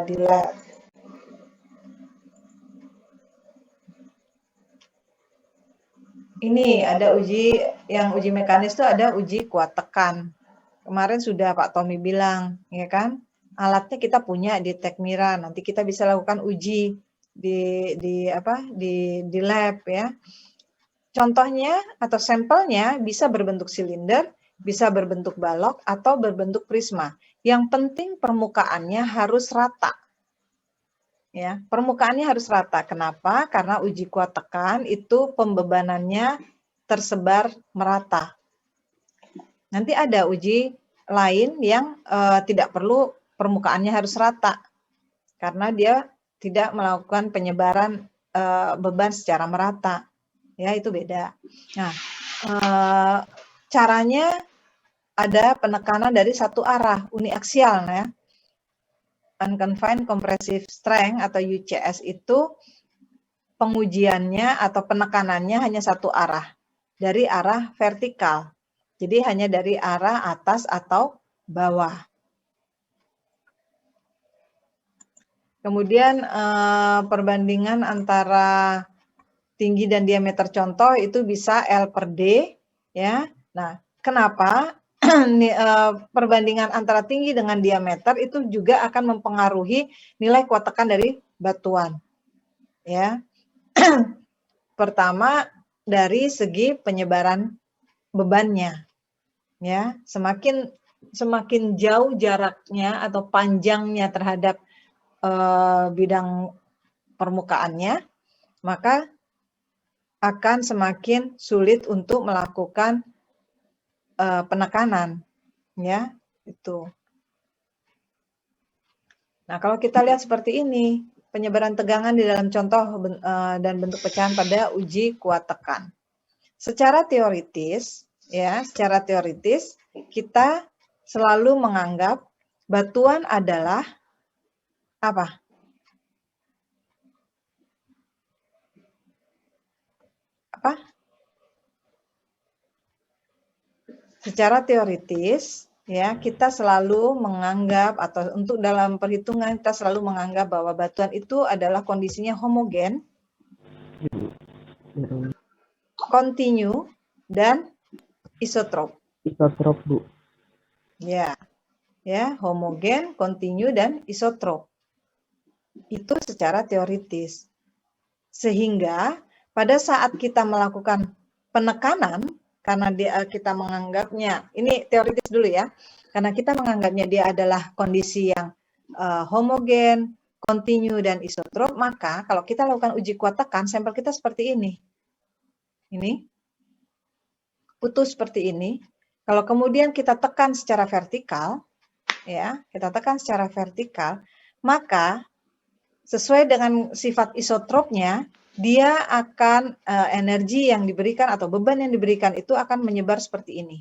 di lab. Ini ada uji mekanis itu ada uji kuat tekan. Kemarin sudah Pak Tommy bilang, ya kan? Alatnya kita punya di Tekmira. Nanti kita bisa lakukan uji di lab ya. Contohnya atau sampelnya bisa berbentuk silinder, bisa berbentuk balok atau berbentuk prisma. Yang penting permukaannya harus rata. Ya, permukaannya harus rata. Kenapa? Karena uji kuat tekan itu pembebanannya tersebar merata. Nanti ada uji lain yang tidak perlu permukaannya harus rata, karena dia tidak melakukan penyebaran beban secara merata. Ya, itu beda. Nah, caranya ada penekanan dari satu arah, uniaksial ya. Unconfined compressive strength atau UCS itu pengujiannya atau penekanannya hanya satu arah, dari arah vertikal. Jadi hanya dari arah atas atau bawah. Kemudian perbandingan antara tinggi dan diameter contoh itu bisa L per D ya. Nah, kenapa? Perbandingan antara tinggi dengan diameter itu juga akan mempengaruhi nilai kuat tekan dari batuan. Ya. Pertama dari segi penyebaran bebannya. Ya, semakin jauh jaraknya atau panjangnya terhadap bidang permukaannya, maka akan semakin sulit untuk melakukan penekanan, ya itu. Nah, kalau kita lihat seperti ini, penyebaran tegangan di dalam contoh dan bentuk pecahan pada uji kuat tekan. Secara teoritis, ya, secara teoritis kita selalu menganggap batuan adalah apa? Apa? Secara teoritis, ya, kita selalu menganggap atau untuk dalam perhitungan kita selalu menganggap bahwa batuan itu adalah kondisinya homogen, kontinu, dan isotrop. Isotrop, Bu. Ya, homogen, kontinu, dan isotrop. Itu secara teoritis. Sehingga pada saat kita melakukan penekanan, karena kita menganggapnya, ini teoritis dulu ya, karena kita menganggapnya dia adalah kondisi yang homogen, kontinu, dan isotrop, maka kalau kita lakukan uji kuat tekan, sampel kita seperti ini. Ini, putus seperti ini. Kalau kemudian kita tekan secara vertikal, ya, kita tekan secara vertikal, maka sesuai dengan sifat isotropnya, dia akan energi yang diberikan atau beban yang diberikan itu akan menyebar seperti ini.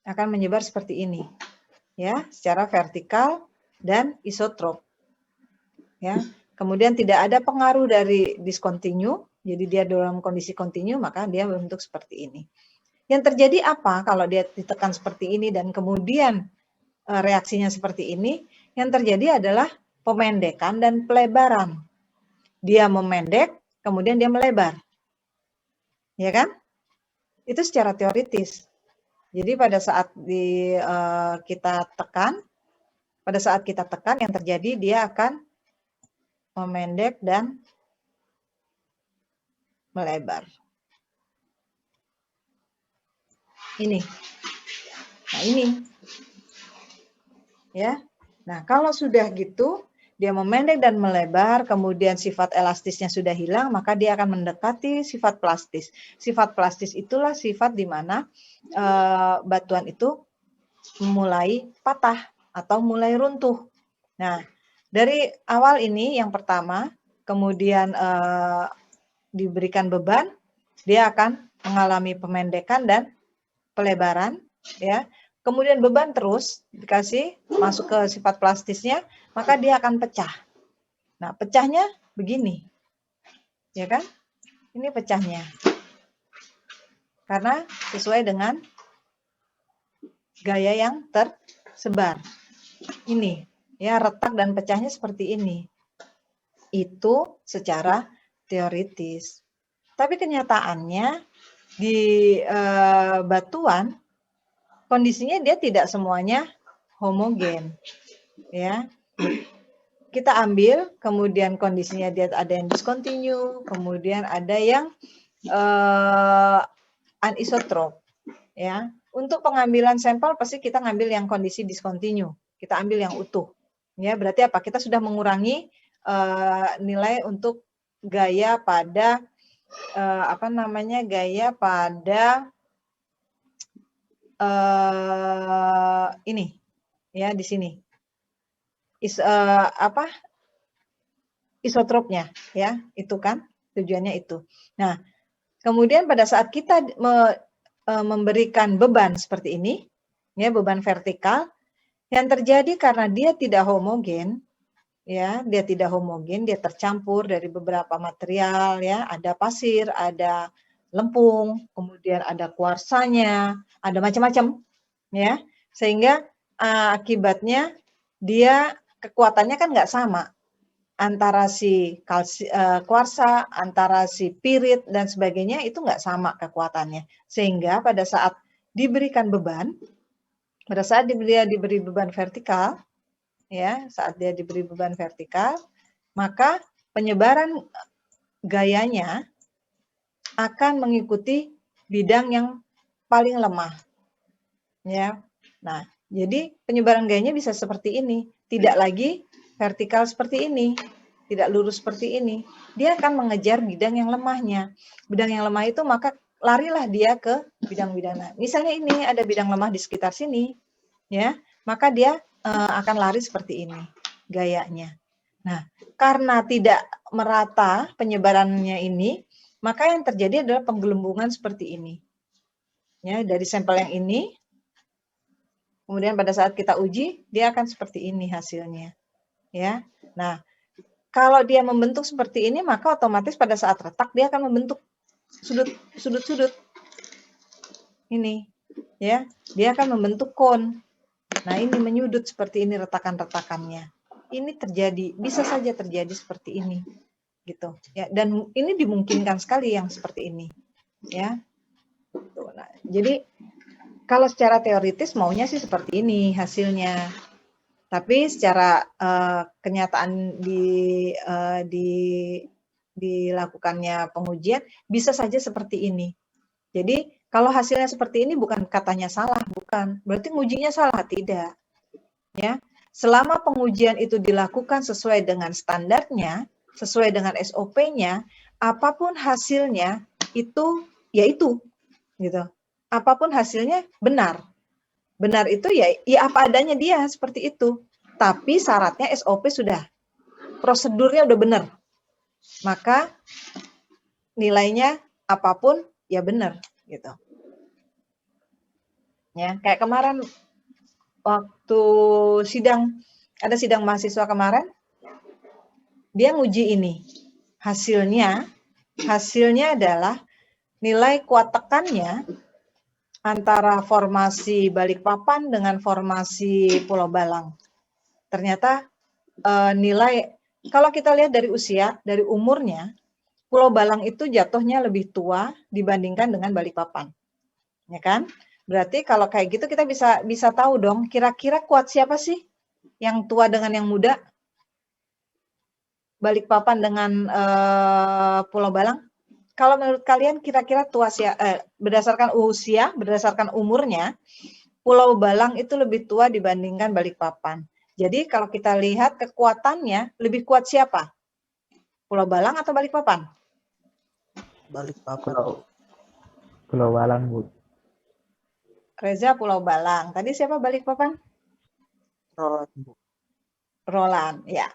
Akan menyebar seperti ini. Ya, secara vertikal dan isotrop. Ya. Kemudian tidak ada pengaruh dari discontinue, jadi dia dalam kondisi kontinu, maka dia bentuk seperti ini. Yang terjadi apa kalau dia ditekan seperti ini dan kemudian reaksinya seperti ini? Yang terjadi adalah pemendekan dan pelebaran. Dia memendek, kemudian dia melebar. Ya kan? Itu secara teoritis. Jadi pada saat kita tekan, yang terjadi dia akan memendek dan melebar. Ini. Nah, ini. Ya. Nah, kalau sudah gitu, dia memendek dan melebar, kemudian sifat elastisnya sudah hilang, maka dia akan mendekati sifat plastis. Sifat plastis itulah sifat di mana batuan itu mulai patah atau mulai runtuh. Nah, dari awal ini yang pertama, kemudian diberikan beban, dia akan mengalami pemendekan dan pelebaran, ya. Kemudian beban terus dikasih masuk ke sifat plastisnya, maka dia akan pecah. Nah, pecahnya begini. Ya kan? Ini pecahnya. Karena sesuai dengan gaya yang tersebar. Ini. Ya, retak dan pecahnya seperti ini. Itu secara teoritis. Tapi kenyataannya di batuan kondisinya dia tidak semuanya homogen, ya. Kita ambil, kemudian kondisinya dia ada yang discontinue, kemudian ada yang anisotrop, ya. Untuk pengambilan sampel pasti kita ngambil yang kondisi discontinue, kita ambil yang utuh, ya. Berarti apa? Kita sudah mengurangi nilai untuk gaya pada gaya pada ini, ya, di sini. Isotropnya, ya, itu kan tujuannya itu. Nah, kemudian pada saat kita memberikan beban seperti ini, ya, beban vertikal, yang terjadi karena dia tidak homogen, ya, dia tidak homogen, dia tercampur dari beberapa material, ya, ada pasir, ada lempung, kemudian ada kuarsanya, ada macam-macam, ya, sehingga akibatnya dia kekuatannya kan nggak sama antara si kuarsa, antara si pirit dan sebagainya, itu nggak sama kekuatannya, sehingga pada saat diberikan beban, pada saat dia diberi beban vertikal, ya, saat dia diberi beban vertikal, maka penyebaran gayanya akan mengikuti bidang yang paling lemah, ya. Nah, jadi penyebaran gayanya bisa seperti ini, tidak lagi vertikal seperti ini, tidak lurus seperti ini. Dia akan mengejar bidang yang lemahnya. Bidang yang lemah itu maka larilah dia ke bidang-bidang. Misalnya ini ada bidang lemah di sekitar sini, ya, maka dia akan lari seperti ini gayanya. Nah, karena tidak merata penyebarannya ini, maka yang terjadi adalah penggelembungan seperti ini. Ya, dari sampel yang ini, kemudian pada saat kita uji, dia akan seperti ini hasilnya. Ya. Nah, kalau dia membentuk seperti ini, maka otomatis pada saat retak dia akan membentuk sudut-sudut. Ini, ya. Dia akan membentuk kon. Nah, ini menyudut seperti ini retakan-retakannya. Ini terjadi, bisa saja terjadi seperti ini. Gitu. Ya, dan ini dimungkinkan sekali yang seperti ini. Ya. Nah, jadi kalau secara teoritis maunya sih seperti ini hasilnya. Tapi secara kenyataan dilakukannya pengujian bisa saja seperti ini. Jadi kalau hasilnya seperti ini bukan katanya salah, bukan. Berarti ngujinya salah, tidak. Ya. Selama pengujian itu dilakukan sesuai dengan standarnya, sesuai dengan SOP-nya, apapun hasilnya itu ya itu, gitu. Apapun hasilnya benar. Benar itu ya apa adanya dia seperti itu. Tapi syaratnya SOP sudah, prosedurnya udah benar. Maka nilainya apapun ya benar gitu. Ya, kayak kemarin waktu ada sidang mahasiswa kemarin, dia nguji ini. Hasilnya adalah nilai kuat tekannya antara formasi Balikpapan dengan formasi Pulau Balang. Ternyata nilai, kalau kita lihat dari usia, dari umurnya, Pulau Balang itu jatuhnya lebih tua dibandingkan dengan Balikpapan. Ya kan? Berarti kalau kayak gitu kita bisa tahu dong, kira-kira kuat siapa sih? Yang tua dengan yang muda? Balikpapan dengan Pulau Balang? Kalau menurut kalian kira-kira berdasarkan usia, berdasarkan umurnya, Pulau Balang itu lebih tua dibandingkan Balikpapan. Jadi kalau kita lihat kekuatannya, lebih kuat siapa? Pulau Balang atau Balikpapan? Balikpapan. Pulau Balang, Bu. Reza Pulau Balang. Tadi siapa Balikpapan? Roland, Bu. Roland, ya.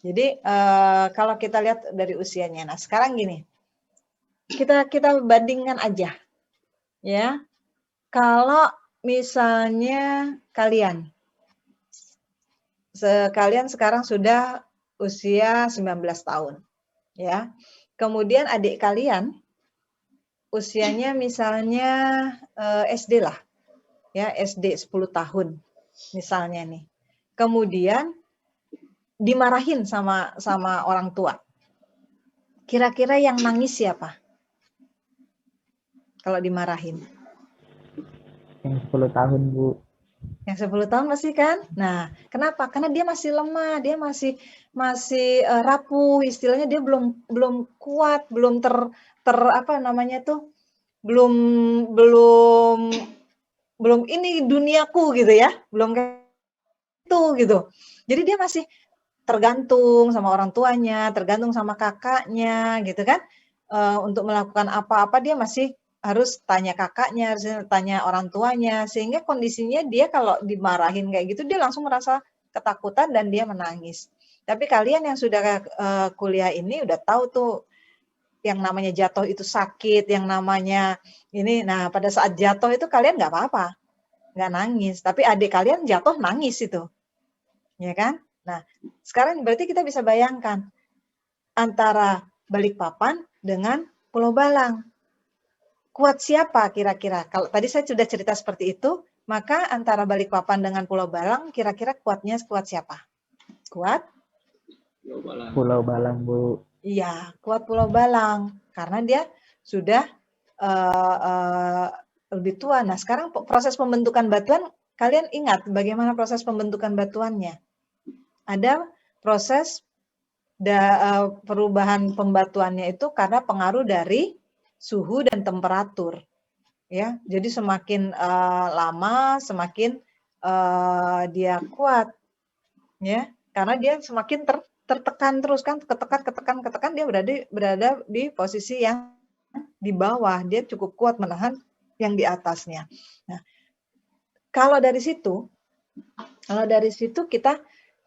Jadi kalau kita lihat dari usianya. Nah, sekarang gini. Kita bandingkan aja. Ya. Kalau misalnya kalian sekarang sudah usia 19 tahun, ya. Kemudian adik kalian usianya misalnya SD lah, ya, SD 10 tahun misalnya nih. Kemudian dimarahin sama orang tua. Kira-kira yang nangis siapa? Kalau dimarahin. Yang 10 tahun, Bu. Yang 10 tahun masih kan? Nah, kenapa? Karena dia masih lemah, dia masih rapuh, istilahnya dia belum kuat, belum apa namanya tuh, belum belum ini duniaku gitu ya, belum kayak itu gitu. Jadi dia masih tergantung sama orang tuanya, tergantung sama kakaknya gitu kan. Untuk melakukan apa-apa dia masih harus tanya kakaknya, harus tanya orang tuanya, sehingga kondisinya dia kalau dimarahin kayak gitu dia langsung merasa ketakutan dan dia menangis. Tapi kalian yang sudah kuliah ini udah tahu tuh yang namanya jatuh itu sakit, yang namanya ini. Nah, pada saat jatuh itu kalian nggak apa-apa, nggak nangis. Tapi adik kalian jatuh nangis itu, ya kan? Nah, sekarang berarti kita bisa bayangkan antara Balikpapan dengan Pulau Balang. Kuat siapa kira-kira? Kalau tadi saya sudah cerita seperti itu, maka antara Balikpapan dengan Pulau Balang kira-kira kuatnya kuat siapa? Kuat? Pulau Balang, Bu. Iya, kuat Pulau Balang karena dia sudah lebih tua. Nah, sekarang proses pembentukan batuan, kalian ingat bagaimana proses pembentukan batuannya? Ada proses perubahan pembatuannya itu karena pengaruh dari suhu dan temperatur, ya. Jadi semakin lama semakin dia kuat, ya, karena dia semakin tertekan terus kan, ketekan dia berada di posisi yang di bawah, dia cukup kuat menahan yang di atasnya. Nah, kalau dari situ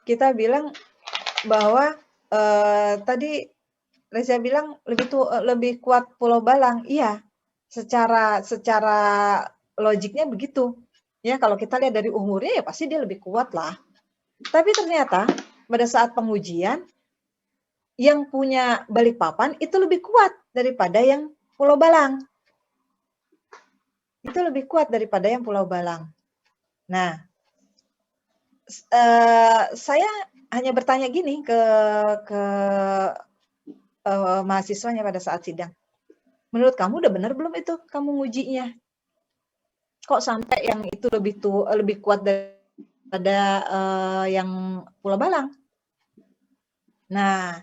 kita bilang bahwa tadi Reza bilang lebih kuat Pulau Balang. Iya, secara logiknya begitu. Ya, kalau kita lihat dari umurnya ya pasti dia lebih kuat lah. Tapi ternyata pada saat pengujian yang punya Balikpapan itu lebih kuat daripada yang Pulau Balang. Itu lebih kuat daripada yang Pulau Balang. Nah, saya hanya bertanya gini ke mahasiswanya pada saat sidang. Menurut kamu udah benar belum itu kamu ngujinya? Kok sampai yang itu lebih kuat daripada yang Pulau Balang? Nah,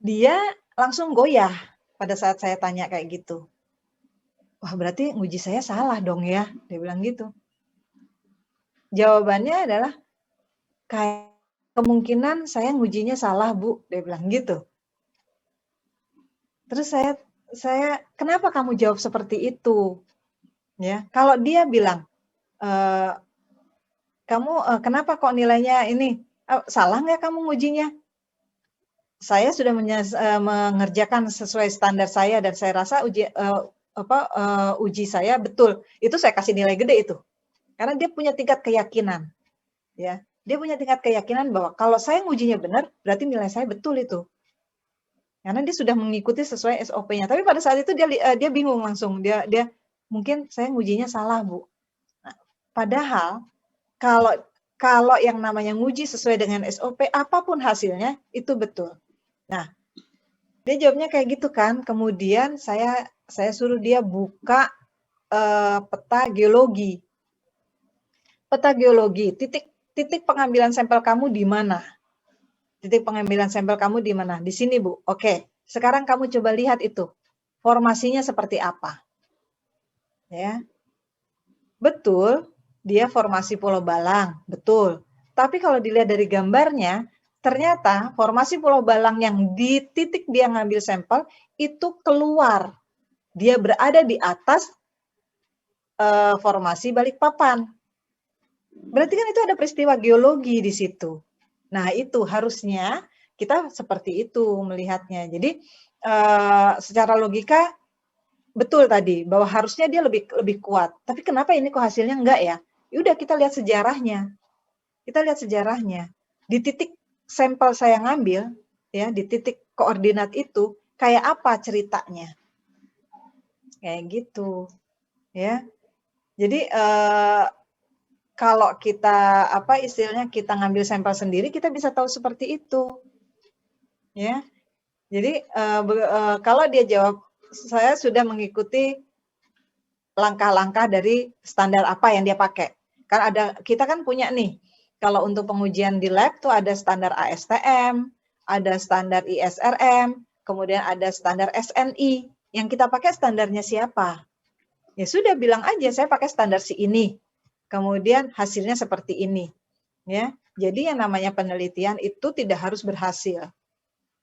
dia langsung goyah pada saat saya tanya kayak gitu. Wah, berarti nguji saya salah dong ya, dia bilang gitu. Jawabannya adalah kayak kemungkinan saya ngujinya salah, Bu, dia bilang gitu. Terus saya kenapa kamu jawab seperti itu? Ya, kalau dia bilang kamu kenapa kok nilainya ini salah nggak kamu ngujinya? Saya sudah mengerjakan sesuai standar saya dan saya rasa uji saya betul. Itu saya kasih nilai gede itu. Karena dia punya tingkat keyakinan. Ya, dia punya tingkat keyakinan bahwa kalau saya ngujinya benar, berarti nilai saya betul itu. Karena dia sudah mengikuti sesuai SOP-nya. Tapi pada saat itu dia bingung langsung. Dia mungkin saya ngujinya salah, Bu. Nah, padahal kalau yang namanya nguji sesuai dengan SOP, apapun hasilnya itu betul. Nah, dia jawabnya kayak gitu kan. Kemudian saya suruh dia buka peta geologi. Peta geologi, titik pengambilan sampel kamu di mana? Titik pengambilan sampel kamu di mana? Di sini, Bu. Oke, sekarang kamu coba lihat itu. Formasinya seperti apa? Ya. Betul, dia formasi Pulau Balang, betul. Tapi kalau dilihat dari gambarnya, ternyata formasi Pulau Balang yang di titik dia ngambil sampel itu keluar. Dia berada di atas formasi Balikpapan. Berarti kan itu ada peristiwa geologi di situ. Nah, itu harusnya kita seperti itu melihatnya. Jadi secara logika betul tadi bahwa harusnya dia lebih kuat. Tapi kenapa ini kok hasilnya enggak ya? Ya udah kita lihat sejarahnya. Kita lihat sejarahnya. Di titik sampel saya ngambil ya, di titik koordinat itu kayak apa ceritanya? Kayak gitu. Ya. Jadi kalau kita apa istilahnya kita ngambil sampel sendiri, kita bisa tahu seperti itu, ya. Jadi kalau dia jawab saya sudah mengikuti langkah-langkah dari standar apa yang dia pakai. Kan kita kan punya nih, kalau untuk pengujian di lab tuh ada standar ASTM, ada standar ISRM, kemudian ada standar SNI. Yang kita pakai standarnya siapa? Ya sudah bilang aja saya pakai standar si ini. Kemudian hasilnya seperti ini. Ya. Jadi yang namanya penelitian itu tidak harus berhasil.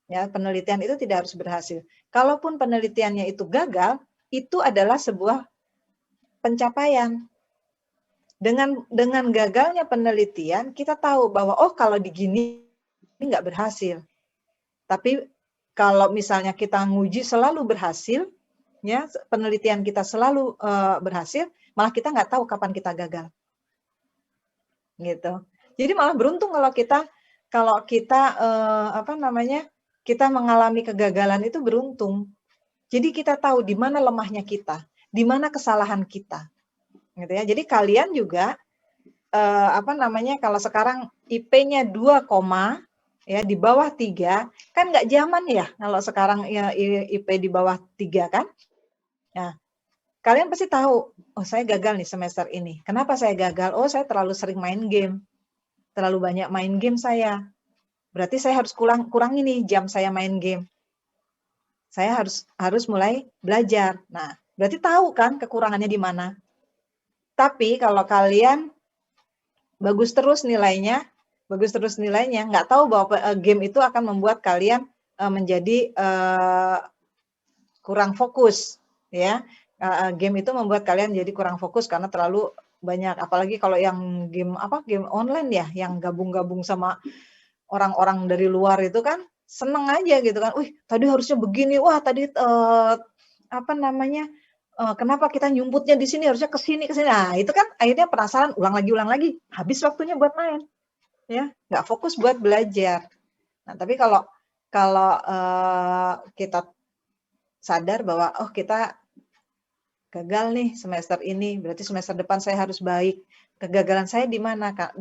Ya, penelitian itu tidak harus berhasil. Kalaupun penelitiannya itu gagal, itu adalah sebuah pencapaian. Dengan gagalnya penelitian, kita tahu bahwa oh kalau digini ini nggak berhasil. Tapi kalau misalnya kita nguji selalu berhasil, ya penelitian kita selalu berhasil, malah kita nggak tahu kapan kita gagal. Gitu. Jadi malah beruntung kalau kita kita mengalami kegagalan itu beruntung. Jadi kita tahu di mana lemahnya kita, di mana kesalahan kita. Gitu ya. Jadi kalian juga kalau sekarang IP-nya 2, ya di bawah 3, kan nggak zaman ya kalau sekarang ya, IP di bawah 3 kan. Nah, kalian pasti tahu, oh saya gagal nih semester ini. Kenapa saya gagal? Oh saya terlalu sering main game. Terlalu banyak main game saya. Berarti saya harus kurangi nih jam saya main game. Saya harus mulai belajar. Nah, berarti tahu kan kekurangannya di mana. Tapi kalau kalian bagus terus nilainya, nggak tahu bahwa game itu akan membuat kalian menjadi kurang fokus, ya. Game itu membuat kalian jadi kurang fokus karena terlalu banyak, apalagi kalau yang game online ya, yang gabung-gabung sama orang-orang dari luar itu kan seneng aja gitu kan. Wih, tadi harusnya begini. Wah, tadi kenapa kita nyumputnya di sini, harusnya ke sini. Nah, itu kan akhirnya penasaran, ulang lagi. Habis waktunya buat main. Ya, nggak fokus buat belajar. Nah, tapi kalau kita sadar bahwa oh kita gagal nih semester ini, berarti semester depan saya harus baik. Kegagalan saya di mana, Kak?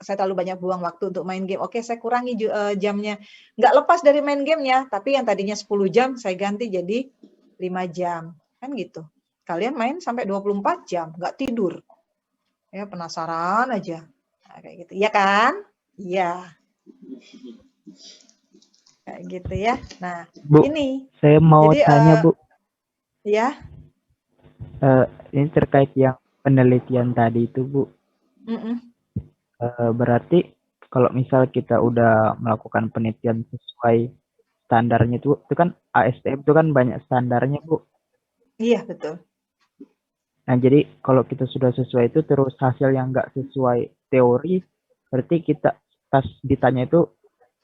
Saya terlalu banyak buang waktu untuk main game. Oke, saya kurangi jamnya. Nggak lepas dari main gamenya, tapi yang tadinya 10 jam, saya ganti jadi 5 jam. Kan gitu. Kalian main sampai 24 jam, nggak tidur. Ya, penasaran aja. Nah, kayak gitu. Iya kan? Iya. Kayak gitu ya. Nah, Bu, ini. saya mau Jadi, tanya, Bu. ya. Ini terkait yang penelitian tadi itu, Bu. Berarti kalau misal kita udah melakukan penelitian sesuai standarnya itu kan ASTM itu kan banyak standarnya, Bu. Iya, betul. Nah, jadi kalau kita sudah sesuai itu terus hasil yang nggak sesuai teori, berarti kita pas ditanya itu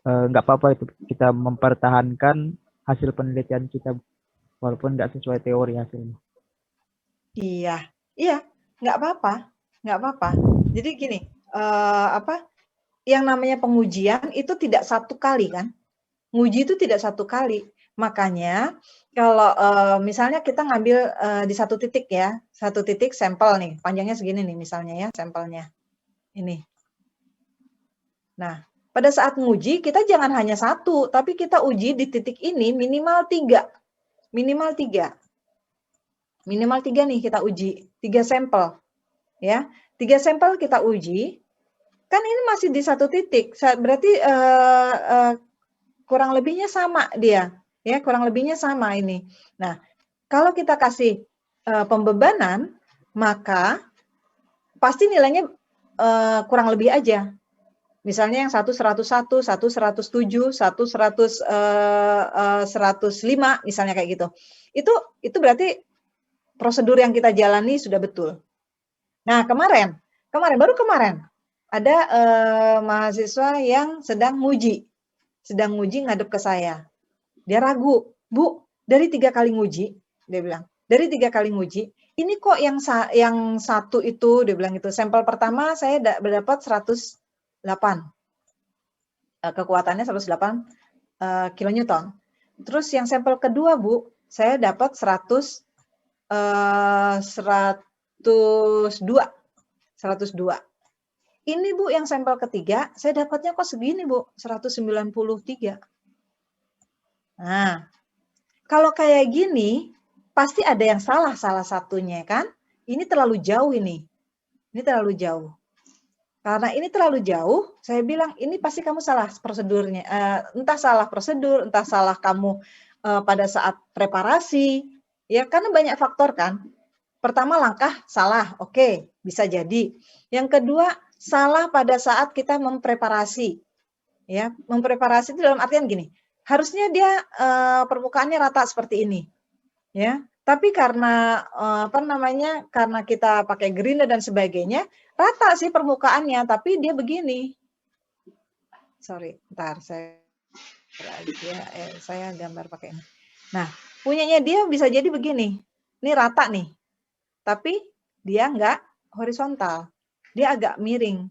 nggak apa-apa itu kita mempertahankan hasil penelitian kita walaupun nggak sesuai teori hasilnya. Iya, nggak apa-apa. Jadi gini, yang namanya pengujian itu tidak satu kali kan? Nguji itu tidak satu kali. Makanya kalau misalnya kita ngambil di satu titik ya, satu titik sampel nih, panjangnya segini nih misalnya ya sampelnya. Ini. Nah, pada saat nguji kita jangan hanya satu, tapi kita uji di titik ini minimal 3. Minimal 3 nih kita uji, 3 sampel. Ya, 3 sampel kita uji, kan ini masih di satu titik, berarti kurang lebihnya sama dia, ya kurang lebihnya sama ini. Nah, kalau kita kasih pembebanan, maka pasti nilainya kurang lebih aja. Misalnya yang 1 101, 1 107, 1 100 105 misalnya kayak gitu. Itu berarti prosedur yang kita jalani sudah betul. Nah, baru kemarin ada mahasiswa yang sedang nguji ngadep ke saya. Dia ragu, Bu, dari 3 kali nguji, dia bilang, dari 3 kali nguji, ini kok yang satu itu, dia bilang gitu, sampel pertama saya dapat 108, kekuatannya 108 kilonewton. Terus yang sampel kedua, Bu, saya dapat 102. ini Bu yang sampel ketiga, saya dapatnya kok segini Bu, 193. Nah, kalau kayak gini, pasti ada yang salah satunya kan? Ini terlalu jauh ini. Ini terlalu jauh. Karena ini terlalu jauh, saya bilang ini pasti kamu salah prosedurnya. Entah salah prosedur, entah salah kamu pada saat preparasi. Ya, karena banyak faktor kan. Pertama langkah salah, oke, bisa jadi. Yang kedua, salah pada saat kita mempreparasi. Ya, mempreparasi itu dalam artian gini, harusnya dia permukaannya rata seperti ini, ya. Tapi karena karena kita pakai gerinda dan sebagainya, rata sih permukaannya, tapi dia begini. Sorry, ntar saya saya gambar pakai ini. Nah, punyanya dia bisa jadi begini. Ini rata nih, tapi dia nggak horizontal, dia agak miring,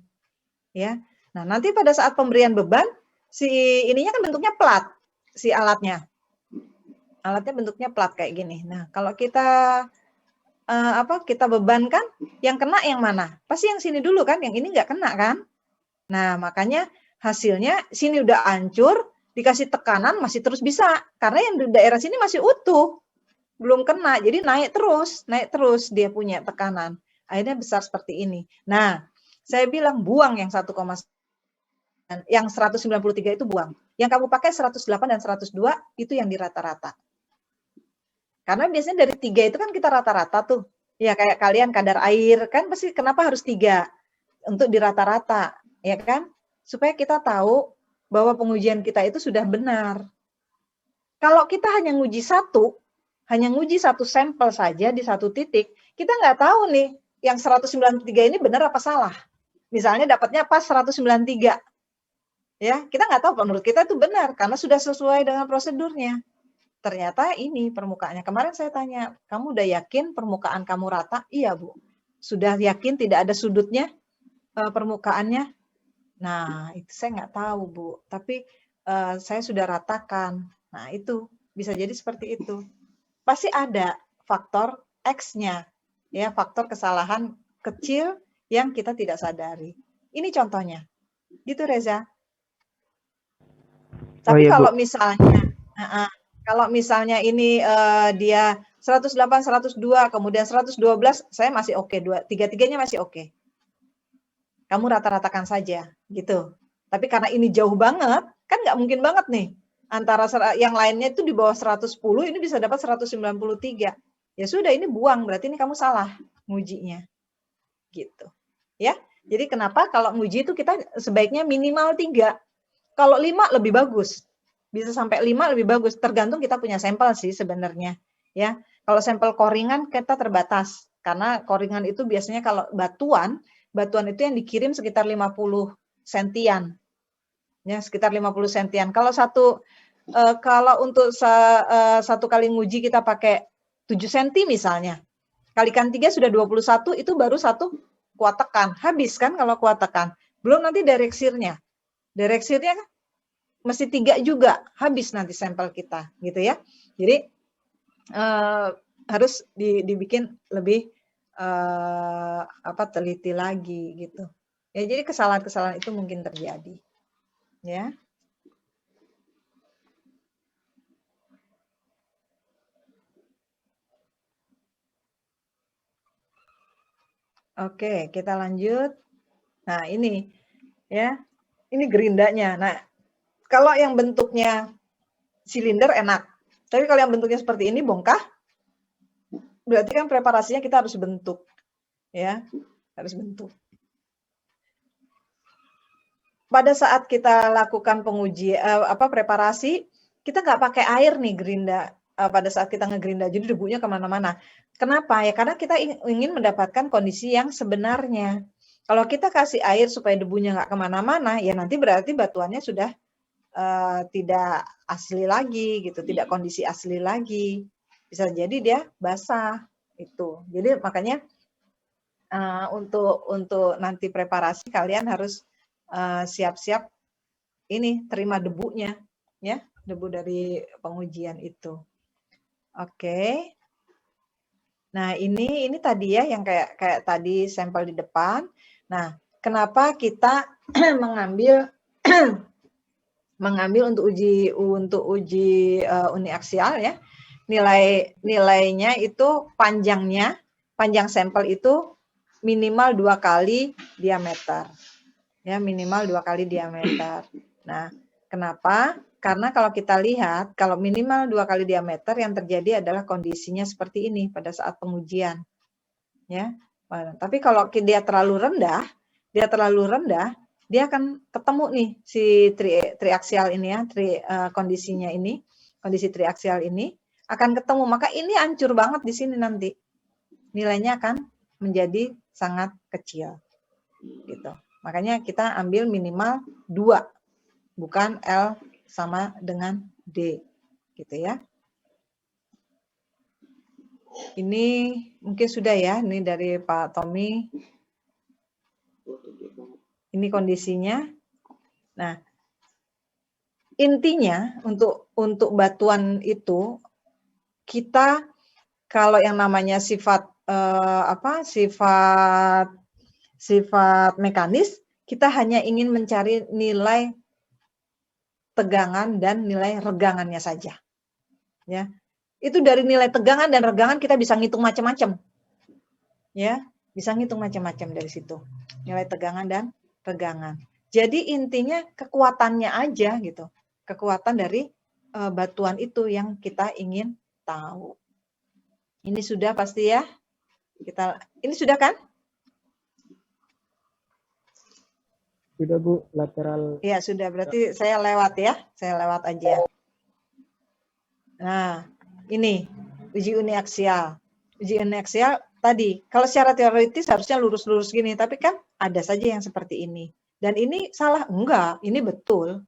ya. Nah, nanti pada saat pemberian beban, si ininya kan bentuknya plat, si alatnya. Alatnya bentuknya plat kayak gini. Nah, kalau kita kita bebankan, yang kena yang mana? Pasti yang sini dulu kan, yang ini nggak kena kan? Nah, makanya hasilnya sini udah hancur, dikasih tekanan masih terus bisa. Karena yang di daerah sini masih utuh, belum kena. Jadi naik terus dia punya tekanan. Akhirnya besar seperti ini. Nah, saya bilang buang yang 1,9, yang 193 itu buang. Yang kamu pakai 108 dan 102 itu yang di rata-rata. Karena biasanya dari 3 itu kan kita rata-rata tuh. Ya kayak kalian kadar air kan pasti kenapa harus 3 untuk di rata-rata, ya kan? Supaya kita tahu bahwa pengujian kita itu sudah benar. Kalau kita hanya nguji satu sampel saja di satu titik, kita nggak tahu nih yang 193 ini benar apa salah. Misalnya dapatnya pas 193. Ya, kita nggak tahu menurut kita itu benar karena sudah sesuai dengan prosedurnya. Ternyata ini permukaannya. Kemarin saya tanya, kamu udah yakin permukaan kamu rata? Iya, Bu. Sudah yakin tidak ada sudutnya permukaannya? Nah, itu saya nggak tahu, Bu. Tapi saya sudah ratakan. Nah, itu bisa jadi seperti itu. Pasti ada faktor X-nya, ya, faktor kesalahan kecil yang kita tidak sadari. Ini contohnya. Gitu, Reza. Tapi iya, Bu. kalau misalnya ini dia 108, 102, kemudian 112, saya masih oke, tiga-tiganya masih oke. Kamu rata-ratakan saja, gitu. Tapi karena ini jauh banget, kan nggak mungkin banget nih. Antara yang lainnya itu di bawah 110, ini bisa dapat 193. Ya sudah, ini buang, berarti ini kamu salah ngujinya. Gitu. Ya. Jadi kenapa kalau nguji itu kita sebaiknya minimal 3. Kalau 5 lebih bagus. Bisa sampai 5 lebih bagus, tergantung kita punya sampel sih sebenarnya. Ya, kalau sampel koringan kita terbatas karena koringan itu biasanya kalau batuan itu yang dikirim sekitar 50 sentian. Ya, sekitar 50 sentian. Kalau untuk satu kali nguji kita pakai 7 senti misalnya. Kalikan 3 sudah 21, itu baru satu kuat tekan. Habis kan kalau kuat tekan. Belum nanti direksirnya. Direksirnya kan mesti 3 juga, habis nanti sampel kita, gitu ya. Jadi harus dibikin lebih teliti lagi gitu. Ya, jadi kesalahan-kesalahan itu mungkin terjadi, ya. Oke, kita lanjut. Nah, ini ya, ini gerindanya. Nah, kalau yang bentuknya silinder enak, tapi kalau yang bentuknya seperti ini bongkah, berarti kan preparasinya kita harus bentuk, ya, harus bentuk. Pada saat kita lakukan preparasi, kita nggak pakai air nih gerinda. Pada saat kita ngegerinda, jadi debunya kemana-mana. Kenapa? Ya karena kita ingin mendapatkan kondisi yang sebenarnya. Kalau kita kasih air supaya debunya nggak kemana-mana, ya nanti berarti batuannya sudah tidak asli lagi, gitu, tidak kondisi asli lagi. Bisa jadi dia basah itu. Jadi makanya untuk nanti preparasi kalian harus siap-siap ini terima debunya, ya, debu dari pengujian itu. Oke. Nah, ini tadi ya yang kayak tadi sampel di depan. Nah, kenapa kita mengambil untuk uji uniaksial ya. Nilainya itu panjang sampel itu minimal 2 kali diameter. Ya, minimal 2 kali diameter. Nah, kenapa? Karena kalau kita lihat, kalau minimal 2 kali diameter, yang terjadi adalah kondisinya seperti ini pada saat pengujian. Ya, tapi kalau dia terlalu rendah, dia akan ketemu nih si triaksial ini ya, kondisinya ini, kondisi triaksial ini akan ketemu. Maka ini hancur banget di sini nanti. Nilainya akan menjadi sangat kecil. Gitu. Makanya kita ambil minimal 2, bukan L sama dengan D. Gitu ya. Ini mungkin sudah ya, ini dari Pak Tommy. Ini kondisinya. Nah, intinya untuk batuan itu kita kalau yang namanya sifat sifat mekanis, kita hanya ingin mencari nilai tegangan dan nilai regangannya saja. Ya. Itu dari nilai tegangan dan regangan kita bisa ngitung macam-macam. Ya, bisa ngitung macam-macam dari situ. Nilai tegangan dan regangan. Jadi intinya kekuatannya aja gitu. Kekuatan dari batuan itu yang kita ingin tahu. Ini sudah pasti ya? Ini sudah kan? Sudah Bu, lateral. Iya, sudah. Berarti saya lewat ya. Saya lewat aja. Nah, ini uji uniaksial. Uji uniaksial tadi, kalau secara teoritis harusnya lurus-lurus gini, tapi kan ada saja yang seperti ini. Dan ini salah? Enggak, ini betul.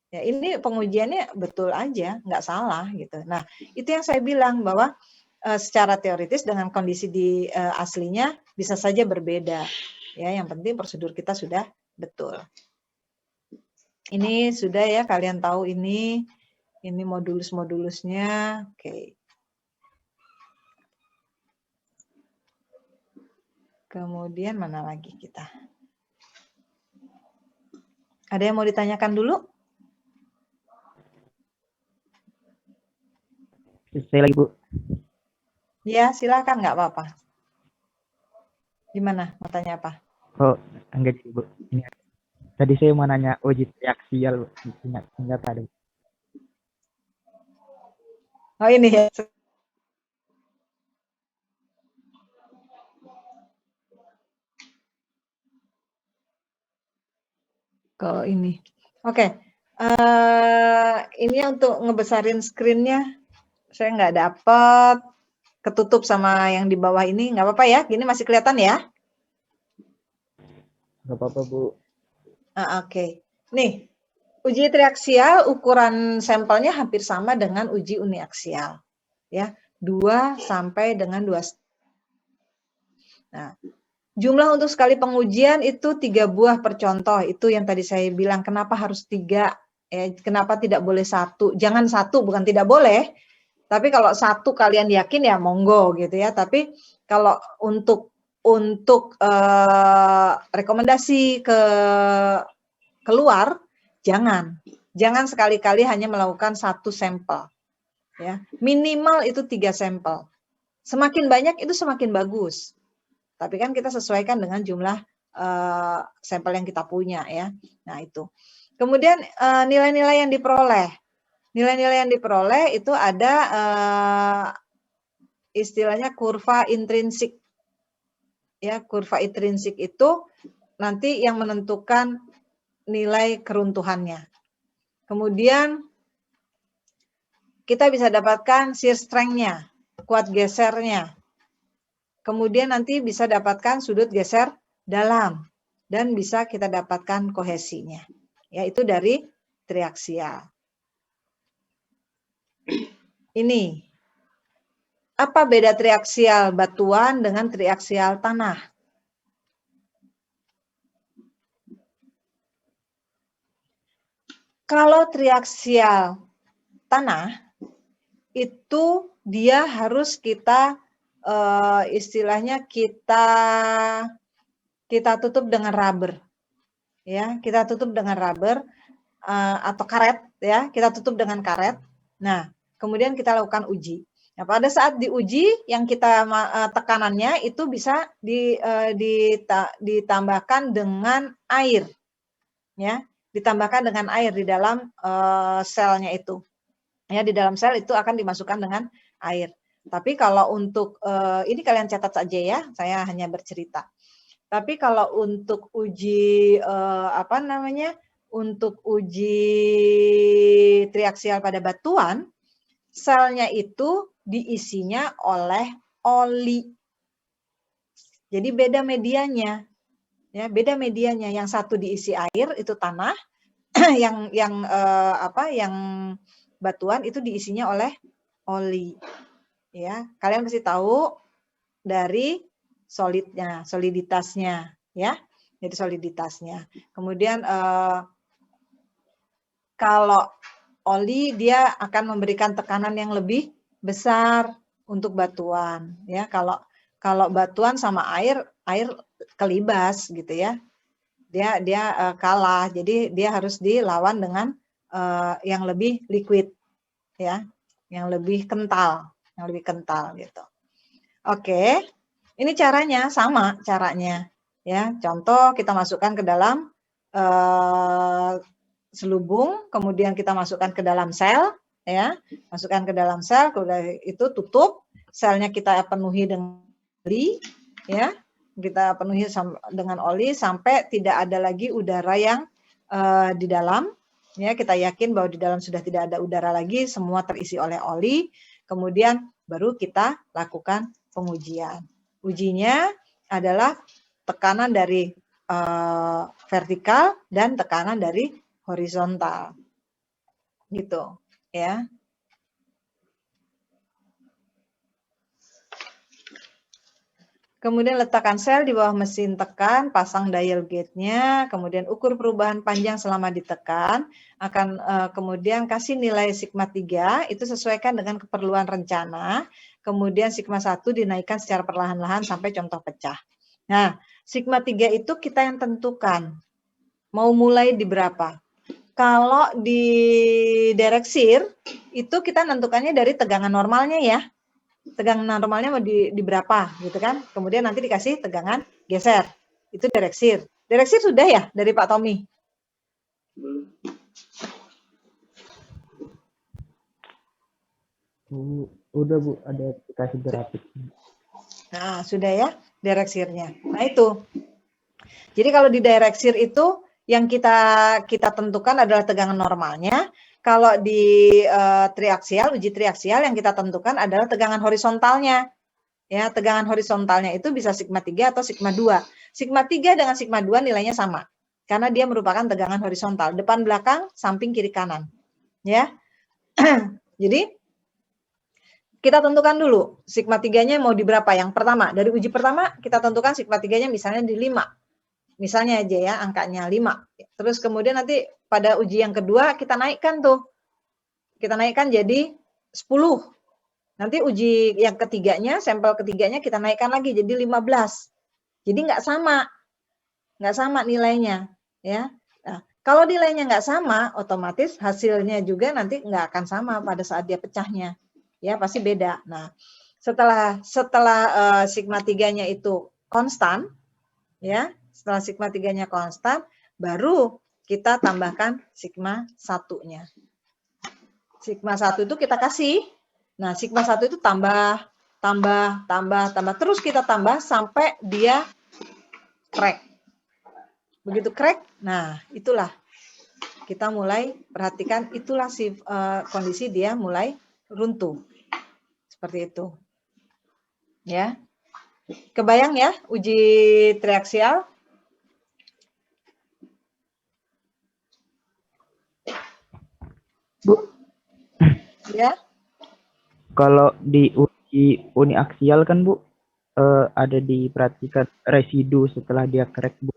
Ya, ini pengujiannya betul aja, enggak salah gitu. Nah, itu yang saya bilang bahwa secara teoritis dengan kondisi di aslinya bisa saja berbeda. Ya, yang penting prosedur kita sudah betul. Ini sudah ya, kalian tahu ini modulus-modulusnya. Oke. Kemudian mana lagi kita? Ada yang mau ditanyakan dulu? Saya lagi Bu. Ya, silakan, nggak apa-apa. Gimana? Mau tanya apa? Oh, enggak jadi Bu. Ini. Tadi saya mau nanya uji triaksial, enggak ada. Oh ini ya. Kalau ini. Oke. Ini untuk ngebesarin screen-nya. Saya nggak dapat. Ketutup sama yang di bawah ini. Nggak apa-apa ya. Gini masih kelihatan ya? Nggak apa-apa Bu. Oke. Nih. Uji triaksial ukuran sampelnya hampir sama dengan uji uniaksial. Ya. 2 sampai dengan 2. Nah, jumlah untuk sekali pengujian itu 3 buah per contoh. Itu yang tadi saya bilang, kenapa harus 3? Kenapa tidak boleh 1? Jangan 1, bukan tidak boleh. Tapi kalau 1 kalian yakin ya monggo gitu ya. Tapi kalau untuk rekomendasi keluar, jangan sekali-kali hanya melakukan 1 sampel. Ya, minimal itu 3 sampel. Semakin banyak itu semakin bagus. Tapi kan kita sesuaikan dengan jumlah sampel yang kita punya ya. Nah itu. Kemudian nilai-nilai yang diperoleh. Nilai-nilai yang diperoleh itu ada istilahnya kurva intrinsik. Ya, kurva intrinsik itu nanti yang menentukan nilai keruntuhannya. Kemudian kita bisa dapatkan shear strength-nya, kuat gesernya. Kemudian nanti bisa dapatkan sudut geser dalam dan bisa kita dapatkan kohesinya. Yaitu dari triaksial. Ini. Apa beda triaksial batuan dengan triaksial tanah? Kalau triaksial tanah itu dia harus kita istilahnya kita kita tutup dengan rubber. Ya, kita tutup dengan rubber atau karet ya, kita tutup dengan karet. Nah, kemudian kita lakukan uji. Nah, pada saat diuji yang kita tekanannya itu bisa ditambahkan dengan air. Ya, ditambahkan dengan air di dalam selnya itu. Ya, di dalam sel itu akan dimasukkan dengan air. Tapi kalau untuk ini kalian catat saja ya, saya hanya bercerita. Tapi kalau untuk uji untuk uji triaksial pada batuan, selnya itu diisinya oleh oli. Jadi beda medianya. Ya, beda medianya. Yang satu diisi air itu tanah, yang batuan itu diisinya oleh oli. Ya, kalian mesti tahu dari soliditasnya, ya. Jadi soliditasnya. Kemudian kalau oli dia akan memberikan tekanan yang lebih besar untuk batuan, ya. Kalau batuan sama air kelibas gitu ya. Dia kalah. Jadi dia harus dilawan dengan yang lebih liquid ya, yang lebih kental gitu. Oke. Ini caranya sama caranya ya. Contoh kita masukkan ke dalam selubung, kemudian kita masukkan ke dalam sel ya. Masukkan ke dalam sel, kemudian itu tutup, selnya kita penuhi dengan oli ya. Kita penuhi dengan oli sampai tidak ada lagi udara yang di dalam ya. Kita yakin bahwa di dalam sudah tidak ada udara lagi, semua terisi oleh oli. Kemudian baru kita lakukan pengujian. Ujinya adalah tekanan dari vertikal dan tekanan dari horizontal. Gitu, ya. Kemudian letakkan sel di bawah mesin tekan, pasang dial gauge-nya, kemudian ukur perubahan panjang selama ditekan, akan kemudian kasih nilai sigma 3, itu sesuaikan dengan keperluan rencana, kemudian sigma 1 dinaikkan secara perlahan-lahan sampai contoh pecah. Nah, sigma 3 itu kita yang tentukan, mau mulai di berapa. Kalau di direct shear, itu kita nentukannya dari tegangan normalnya ya. Tegangan normalnya mau di berapa gitu kan. Kemudian nanti dikasih tegangan geser. Itu direct shear. Direct shear sudah ya dari Pak Tommy? Udah Bu, ada dikasih grafik. Nah, sudah ya direct shear-nya. Nah, itu. Jadi kalau di direct shear itu yang kita tentukan adalah tegangan normalnya. Kalau di triaksial, uji triaksial yang kita tentukan adalah tegangan horizontalnya. Ya, tegangan horizontalnya itu bisa sigma 3 atau sigma 2. Sigma 3 dengan sigma 2 nilainya sama. Karena dia merupakan tegangan horizontal, depan belakang, samping kiri kanan. Ya. Jadi kita tentukan dulu sigma 3-nya mau di berapa. Yang pertama, dari uji pertama kita tentukan sigma 3-nya misalnya di 5. Misalnya aja ya, angkanya 5. Terus kemudian nanti pada uji yang kedua kita naikkan tuh. Kita naikkan jadi 10. Nanti uji yang ketiganya, sampel ketiganya kita naikkan lagi jadi 15. Jadi nggak sama. Nggak sama nilainya. Ya. Nah, kalau nilainya nggak sama, otomatis hasilnya juga nanti nggak akan sama pada saat dia pecahnya. Ya, pasti beda. Nah, setelah sigma 3-nya itu konstan, ya, setelah sigma 3-nya konstan, baru kita tambahkan sigma 1-nya. Sigma 1 itu kita kasih. Nah, sigma 1 itu tambah. Terus kita tambah sampai dia crack. Begitu crack, nah itulah. Kita mulai perhatikan, itulah kondisi dia mulai runtuh. Seperti itu. Ya. Kebayang ya uji triaksial? Bu, ya. Kalau di uji uniaksial kan Bu, ada diperhatikan residu setelah dia crack Bu.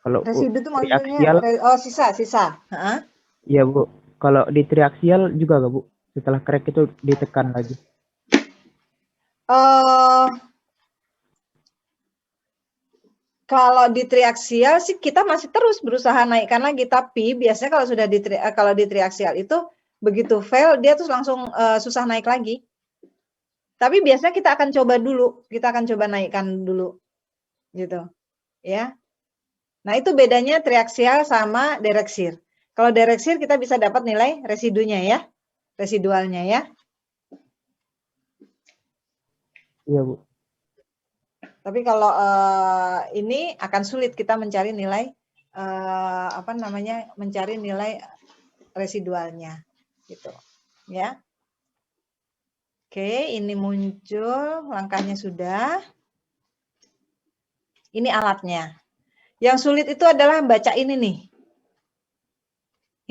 Kalau Residu itu maksudnya triaksial, sisa. Iya Bu. Kalau di triaksial juga nggak Bu? Setelah crack itu ditekan lagi. Kalau di triaksial sih kita masih terus berusaha naikkan lagi, tapi biasanya kalau sudah kalau di triaksial itu begitu fail dia terus langsung susah naik lagi. Tapi biasanya kita akan coba dulu, kita akan coba naikkan dulu, gitu, ya. Nah itu bedanya triaksial sama dereksir. Kalau dereksir kita bisa dapat nilai residunya ya, residualnya ya. Iya, Bu. Tapi kalau ini akan sulit kita mencari nilai apa namanya, mencari nilai residualnya, gitu, ya. Oke, ini muncul, langkahnya sudah. Ini alatnya. Yang sulit itu adalah baca ini nih.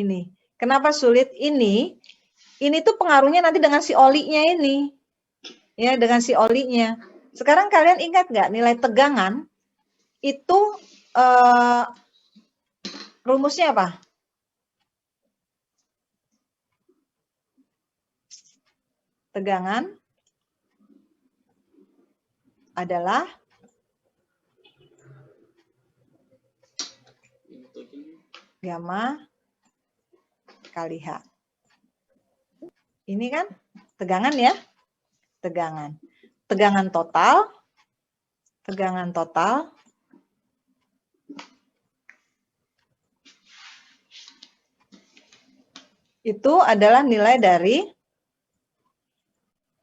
Ini. Kenapa sulit? Ini tuh pengaruhnya nanti dengan si olinya ini. Ya, dengan si olinya. Sekarang kalian ingat nggak nilai tegangan itu rumusnya apa? Tegangan adalah gamma kali H. Ini kan tegangan ya? Tegangan. Tegangan total itu adalah nilai dari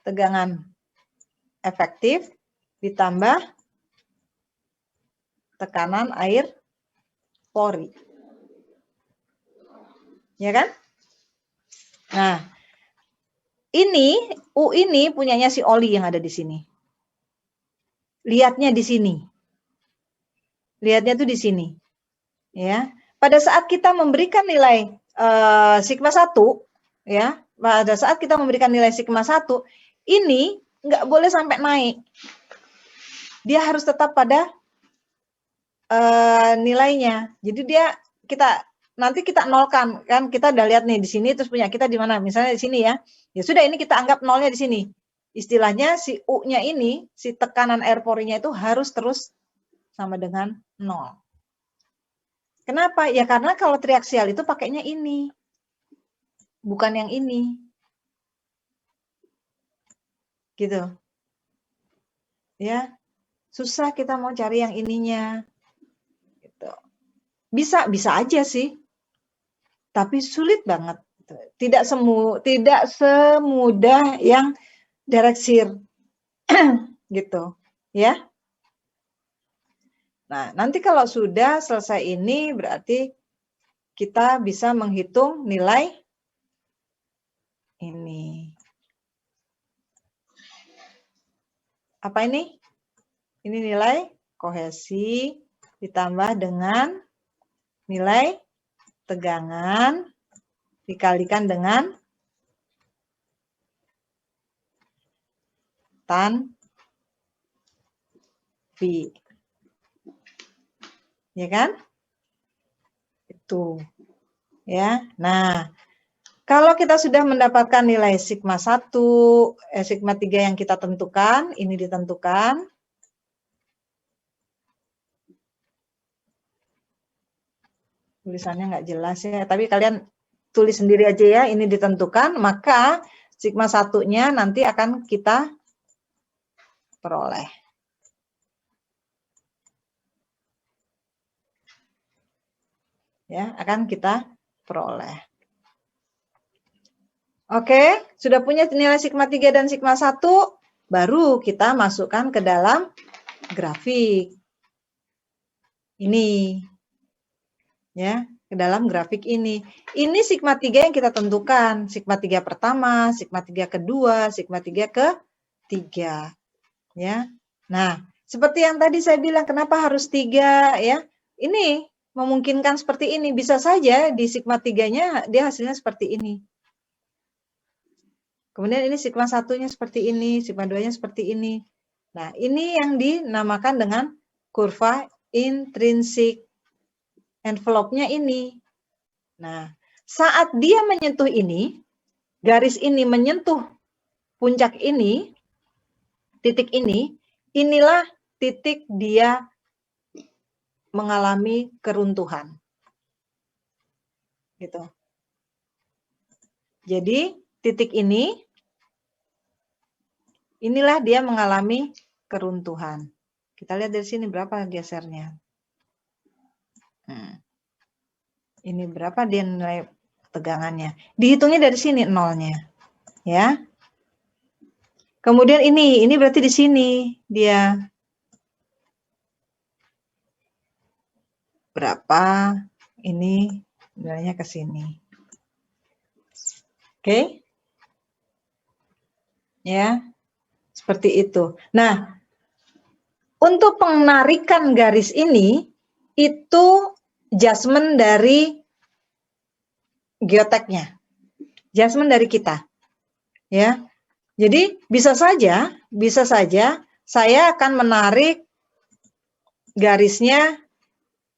tegangan efektif ditambah tekanan air pori. Ya kan? Nah, U ini punyanya si oli yang ada di sini. Lihatnya di sini. Lihatnya tuh di sini. Ya. Pada saat kita memberikan nilai sigma 1, ya, pada saat kita memberikan nilai sigma 1, ini nggak boleh sampai naik. Dia harus tetap pada nilainya. Jadi nanti kita nolkan, kan kita udah lihat nih di sini, terus punya kita di mana? Misalnya di sini ya. Ya sudah, ini kita anggap nolnya di sini. Istilahnya si U-nya ini, si tekanan air porinya itu harus terus sama dengan 0. Kenapa? Ya karena kalau triaksial itu pakainya ini. Bukan yang ini. Gitu. Ya. Susah kita mau cari yang ininya. Gitu. Bisa aja sih. Tapi sulit banget. Tidak semudah yang dereksir. Gitu. Ya. Nah, nanti kalau sudah selesai ini berarti kita bisa menghitung nilai ini. Apa ini? Ini nilai kohesi ditambah dengan nilai tegangan dikalikan dengan tan V. Ya kan? Itu. Ya. Nah, kalau kita sudah mendapatkan nilai sigma 1, sigma 3 yang kita tentukan, ini ditentukan. Tulisannya nggak jelas ya, tapi kalian tulis sendiri aja ya, ini ditentukan, maka sigma 1-nya nanti akan kita peroleh. Ya, akan kita peroleh. Oke, sudah punya nilai sigma 3 dan sigma 1, baru kita masukkan ke dalam grafik. Ini. Ya, ke dalam grafik ini. Ini sigma 3 yang kita tentukan. Sigma 3 pertama, sigma 3 kedua, sigma 3 ketiga. Ya. Nah, seperti yang tadi saya bilang, kenapa harus 3 ya? Ini memungkinkan seperti ini. Bisa saja di sigma 3-nya dia hasilnya seperti ini. Kemudian ini sigma 1-nya seperti ini, sigma 2-nya seperti ini. Nah, ini yang dinamakan dengan kurva intrinsik. Envelope-nya ini. Nah, saat dia menyentuh ini, garis ini menyentuh puncak ini, titik ini, inilah titik dia mengalami keruntuhan. Gitu. Jadi titik ini, inilah dia mengalami keruntuhan. Kita lihat dari sini berapa gesernya. Ini berapa dia nilai tegangannya. Dihitungnya dari sini nolnya. Ya. Kemudian ini berarti di sini dia berapa, ini nilainya ke sini. Oke. Ya. Seperti itu. Nah, untuk penarikan garis ini itu adjustment dari geoteknya. Adjustment dari kita. Ya. Jadi bisa saja saya akan menarik garisnya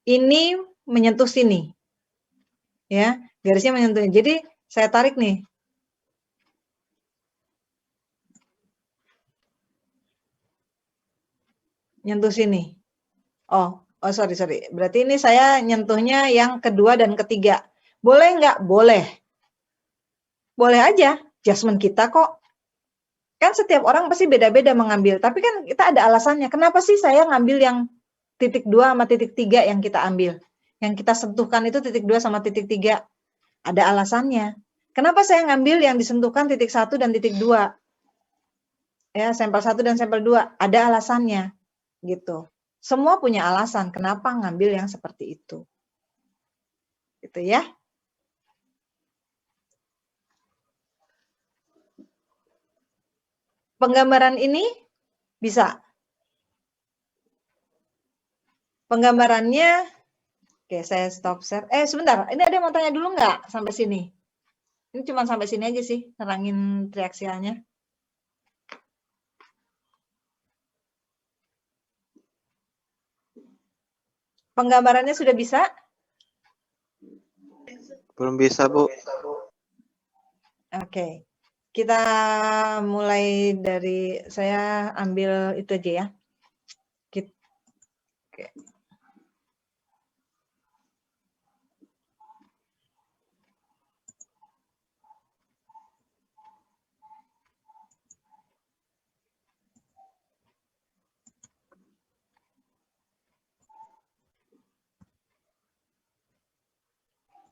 ini menyentuh sini. Ya, garisnya menyentuh. Jadi saya tarik nih. Nyentuh sini. Oh, sorry. Berarti ini saya nyentuhnya yang kedua dan ketiga. Boleh nggak? Boleh. Boleh aja. Adjustment kita kok. Kan setiap orang pasti beda-beda mengambil. Tapi kan kita ada alasannya. Kenapa sih saya ngambil yang titik 2 sama titik 3 yang kita ambil? Yang kita sentuhkan itu titik 2 sama titik 3. Ada alasannya. Kenapa saya ngambil yang disentuhkan titik 1 dan titik 2? Ya, sampel 1 dan sampel 2. Ada alasannya. Gitu. Semua punya alasan kenapa ngambil yang seperti itu. Gitu ya. Penggambaran ini bisa. Penggambarannya, oke saya stop share. Sebentar, ini ada yang mau tanya dulu nggak sampai sini? Ini cuma sampai sini aja sih, nerangin triaksialnya. Penggambarannya sudah bisa? Belum bisa, Bu. Oke. Kita mulai dari, saya ambil itu aja ya. Oke.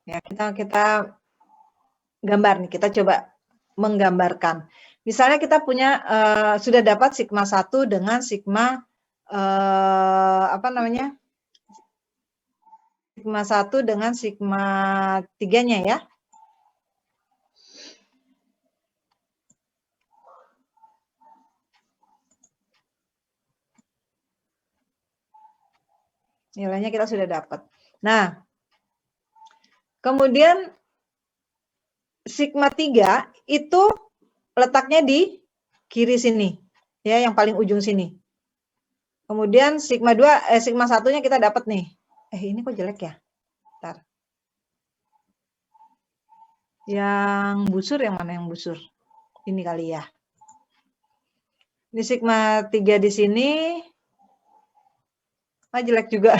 Ya, kita gambar nih, kita coba menggambarkan. Misalnya kita punya sudah dapat sigma 1 dengan sigma apa namanya? Sigma 1 dengan sigma 3-nya ya. Nilainya kita sudah dapat. Nah, kemudian sigma 3 itu letaknya di kiri sini. Ya, yang paling ujung sini. Kemudian sigma 2 sigma 1-nya kita dapat nih. Ini kok jelek ya? Bentar. Yang busur yang mana yang busur? Ini kali ya. Ini sigma 3 di sini. Jelek juga.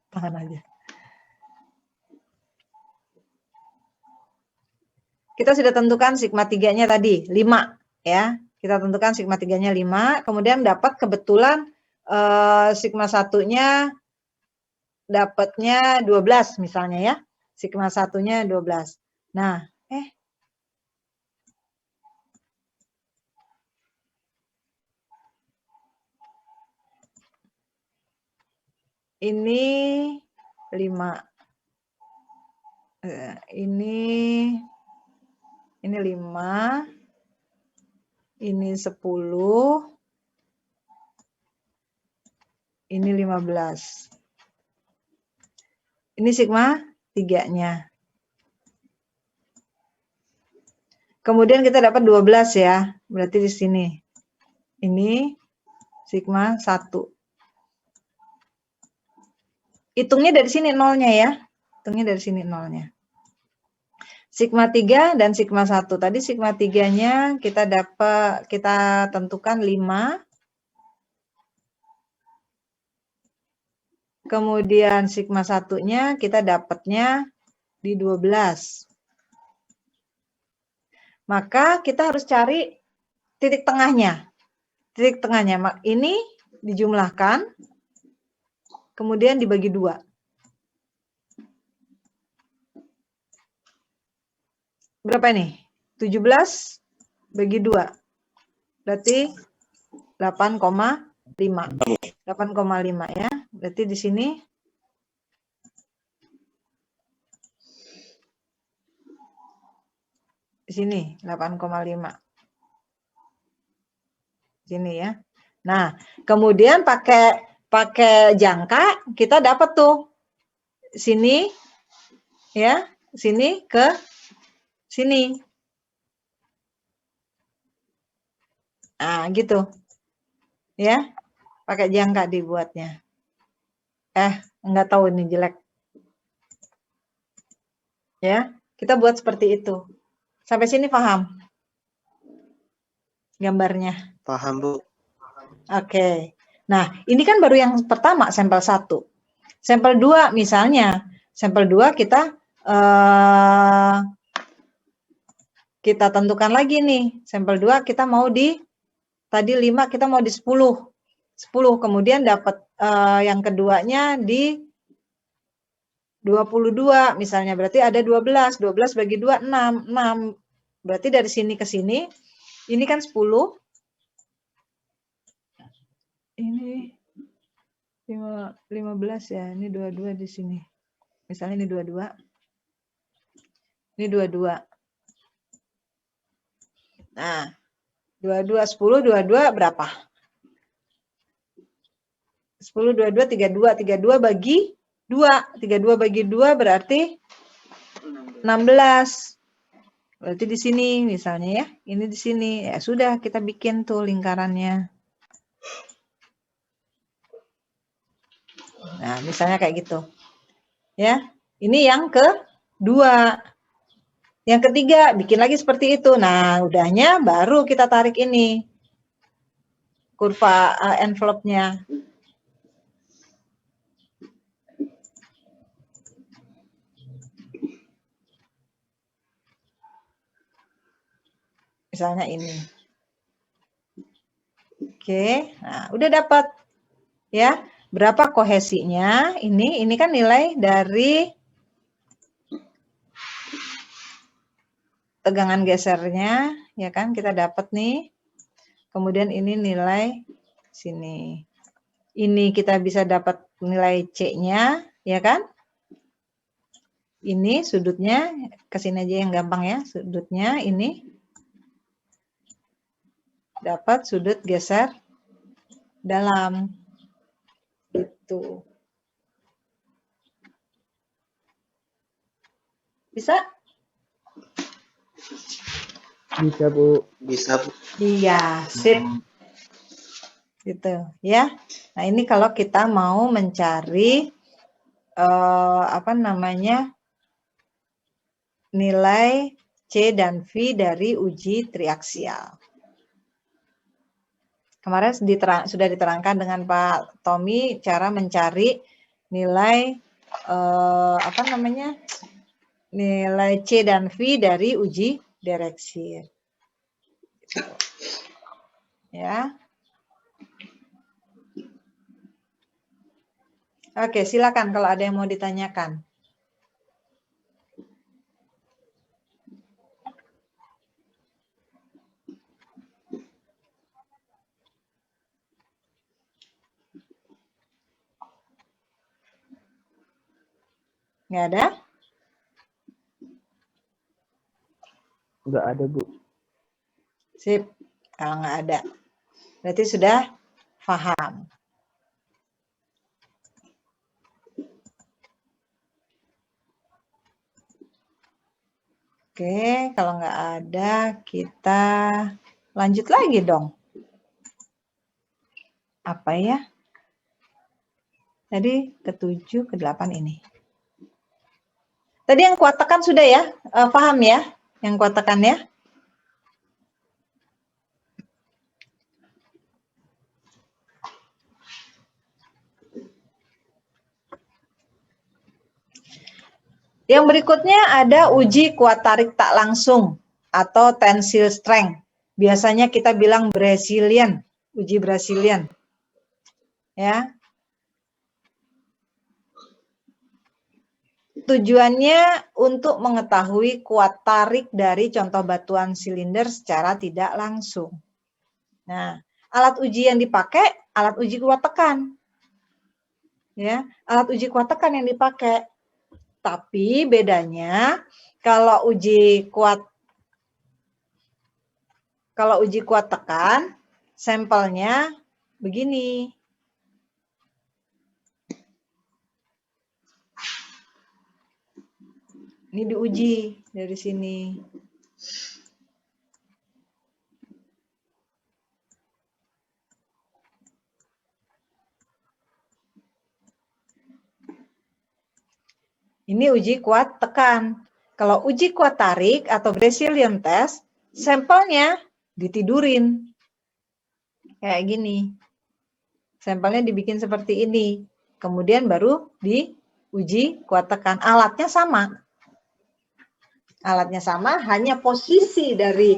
Tahan aja. Kita sudah tentukan sigma 3-nya tadi, 5. Ya. Kita tentukan sigma 3-nya 5. Kemudian dapat kebetulan sigma 1-nya dapatnya 12 misalnya ya. Sigma 1-nya 12. Nah, ini 5. Ini 5. Ini 10. Ini 15. Ini sigma 3-nya. Kemudian kita dapat 12 ya. Berarti di sini. Ini sigma 1. Hitungnya dari sini nolnya ya. Hitungnya dari sini nolnya. Sigma 3 dan sigma 1. Tadi sigma 3-nya kita tentukan 5. Kemudian sigma satunya kita dapatnya di 12. Maka kita harus cari titik tengahnya. Titik tengahnya, ini dijumlahkan, kemudian dibagi 2. Berapa nih? 17 bagi 2. Berarti 8,5. 8,5 ya. Berarti di sini di sini 8,5. Sini ya. Nah, kemudian pakai jangka kita dapat tuh sini ya, sini ke sini. Nah, gitu. Ya. Pakai jangka dibuatnya. Enggak tahu ini jelek. Ya, kita buat seperti itu. Sampai sini paham? Gambarnya. Paham, Bu. Oke. Nah, ini kan baru yang pertama, sampel 1. Sampel 2 misalnya. Sampel 2 kita tentukan lagi nih. Sampel 2 kita mau di, tadi 5 kita mau di 10. 10, kemudian dapat yang keduanya di 22 misalnya, berarti ada 12. 12 bagi 2, 6. 6. Berarti dari sini ke sini, ini kan 10. Ini 15 ya, ini 22 di sini. Misalnya ini 22. Ini 22. Nah, 22, 10, 22 berapa? 10, 22, 32. 32 bagi 2. 32 bagi 2 berarti 16. Berarti di sini misalnya ya. Ini di sini. Ya sudah, kita bikin tuh lingkarannya. Nah, misalnya kayak gitu. Ya. Ini yang kedua. Yang ketiga, bikin lagi seperti itu. Nah, udahnya baru kita tarik ini. Kurva envelope-nya. Misalnya ini. Oke, nah udah dapat ya. Berapa kohesinya? Ini kan nilai dari tegangan gesernya, ya kan? Kita dapat nih. Kemudian ini nilai sini. Ini kita bisa dapat nilai C-nya, ya kan? Ini sudutnya, kesini aja yang gampang ya. Sudutnya ini dapat sudut geser dalam. Gitu. Bisa? Bisa, Bu. Bisa, Bu. Iya, sip. Gitu ya. Nah, ini kalau kita mau mencari apa namanya? Nilai C dan V dari uji triaksial. Kemarin sudah diterangkan dengan Pak Tommy cara mencari nilai apa namanya? Nilai C dan V dari uji direksi. Ya. Oke, silakan kalau ada yang mau ditanyakan. Nggak ada? Nggak ada, Bu. Sip. Kalau nggak ada, berarti sudah paham. Oke, kalau nggak ada, kita lanjut lagi dong. Apa ya? Tadi ke-7, ke-8 ini. Tadi yang kuat tekan sudah ya? Paham ya? Yang kuat tekan ya? Yang berikutnya ada uji kuat tarik tak langsung atau tensile strength. Biasanya kita bilang Brazilian, uji Brazilian. Ya. Tujuannya untuk mengetahui kuat tarik dari contoh batuan silinder secara tidak langsung. Nah, alat uji yang dipakai, alat uji kuat tekan. Ya, alat uji kuat tekan yang dipakai. Tapi bedanya kalau uji kuat tekan, sampelnya begini. Ini diuji dari sini. Ini uji kuat tekan. Kalau uji kuat tarik atau Brazilian test, sampelnya ditidurin. Kayak gini. Sampelnya dibikin seperti ini. Kemudian baru diuji kuat tekan. Alatnya sama. Alatnya sama, hanya posisi dari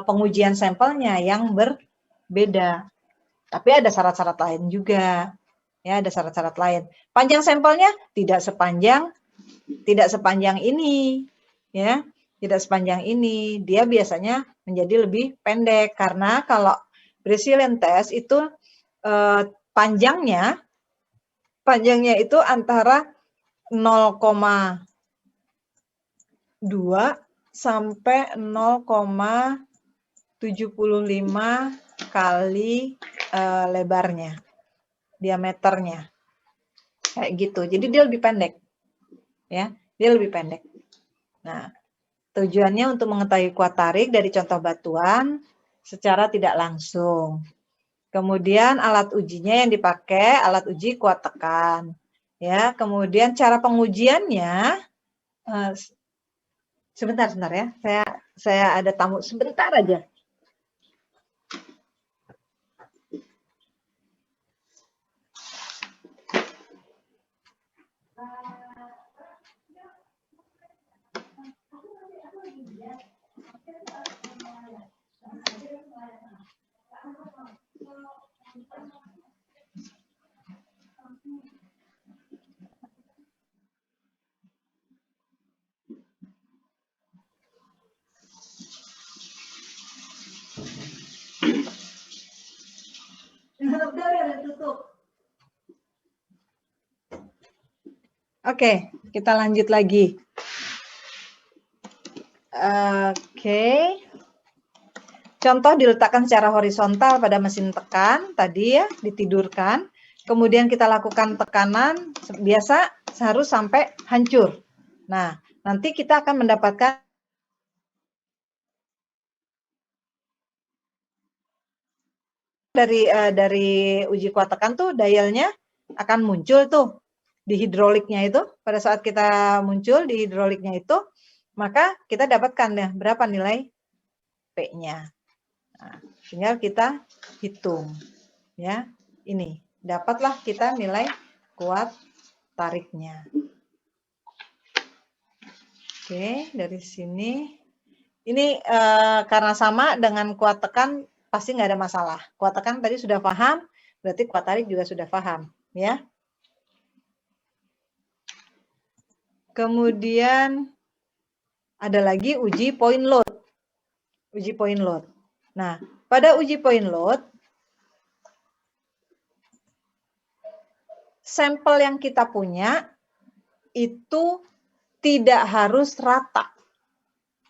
pengujian sampelnya yang berbeda. Tapi ada syarat-syarat lain juga. Ya, ada syarat-syarat lain. Panjang sampelnya tidak sepanjang ini, ya. Tidak sepanjang ini. Dia biasanya menjadi lebih pendek karena kalau Brazilian test itu panjangnya itu antara 0,2 sampai 0,75 kali lebarnya, diameternya. Kayak gitu. Jadi dia lebih pendek. Ya, dia lebih pendek. Nah, tujuannya untuk mengetahui kuat tarik dari contoh batuan secara tidak langsung. Kemudian alat ujinya yang dipakai alat uji kuat tekan. Ya, kemudian cara pengujiannya sebentar ya. Saya ada tamu sebentar aja. Udah tutup. Oke, kita lanjut lagi. Oke. Contoh diletakkan secara horizontal pada mesin tekan, tadi ya, ditidurkan. Kemudian kita lakukan tekanan, biasa harus sampai hancur. Nah, nanti kita akan mendapatkan dari uji kuat tekan tuh dialnya akan muncul tuh di hidroliknya itu. Pada saat kita muncul di hidroliknya itu, maka kita dapatkan ya berapa nilai P-nya. Nah, tinggal kita hitung ya. Ini dapatlah kita nilai kuat tariknya. Oke, dari sini ini karena sama dengan kuat tekan pasti nggak ada masalah. Kuat tekan tadi sudah paham, berarti kuat tarik juga sudah paham ya. Kemudian ada lagi uji point load. Uji point load. Nah, pada uji point load, sampel yang kita punya itu tidak harus rata.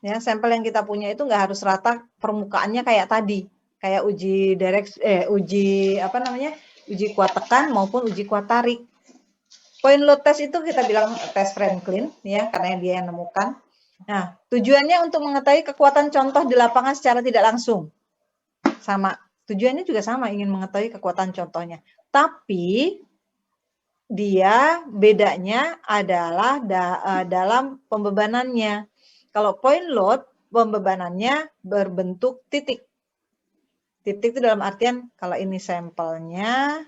Ya, sampel yang kita punya itu nggak harus rata permukaannya kayak tadi, kayak uji uji kuat tekan maupun uji kuat tarik. Point load test itu kita bilang tes Franklin ya, karena dia yang nemukan. Nah, tujuannya untuk mengetahui kekuatan contoh di lapangan secara tidak langsung. Sama, tujuannya juga sama, ingin mengetahui kekuatan contohnya. Tapi dia bedanya adalah dalam pembebanannya. Kalau point load, pembebanannya berbentuk titik. Titik itu dalam artian kalau ini sampelnya,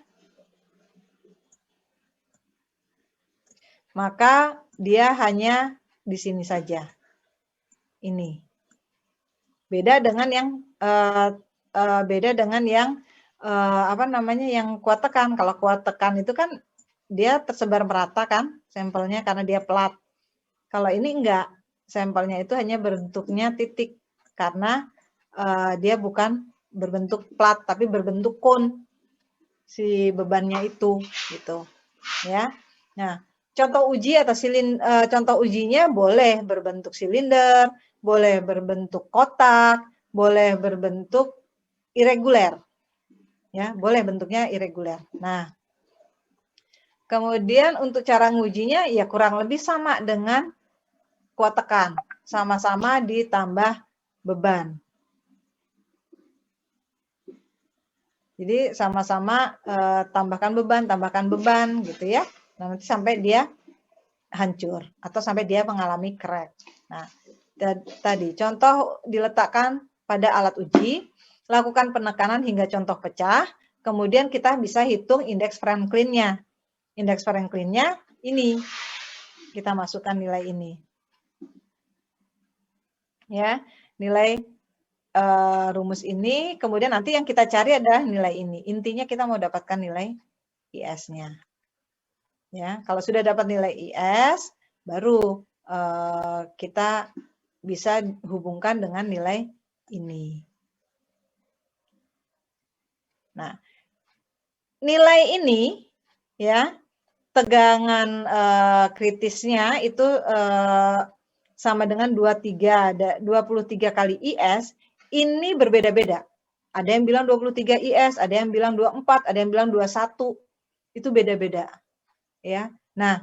maka dia hanya di sini saja. Ini. Beda dengan yang yang kuat tekan. Kalau kuat tekan itu kan dia tersebar merata kan sampelnya karena dia plat. Kalau ini enggak, sampelnya itu hanya bentuknya titik karena dia bukan berbentuk plat tapi berbentuk cone si bebannya itu gitu ya. Nah, contoh uji atau contoh ujinya boleh berbentuk silinder, boleh berbentuk kotak, boleh berbentuk irregular. Ya, boleh bentuknya irregular. Nah, kemudian untuk cara ngujinya ya kurang lebih sama dengan kuat tekan, sama-sama ditambah beban. Jadi sama-sama tambahkan beban gitu ya. Nah, nanti sampai dia hancur atau sampai dia mengalami crack. Nah, tadi contoh diletakkan pada alat uji, lakukan penekanan hingga contoh pecah, kemudian kita bisa hitung indeks Franklin-nya. Indeks Franklin-nya ini. Kita masukkan nilai ini. Ya, nilai rumus ini, kemudian nanti yang kita cari adalah nilai ini. Intinya kita mau dapatkan nilai IS-nya. Ya, kalau sudah dapat nilai IS, baru kita bisa hubungkan dengan nilai ini. Nah, nilai ini ya, tegangan kritisnya itu sama dengan 23 kali IS. Ini berbeda-beda. Ada yang bilang 23 IS, ada yang bilang 24, ada yang bilang 21. Itu beda-beda. Ya. Nah,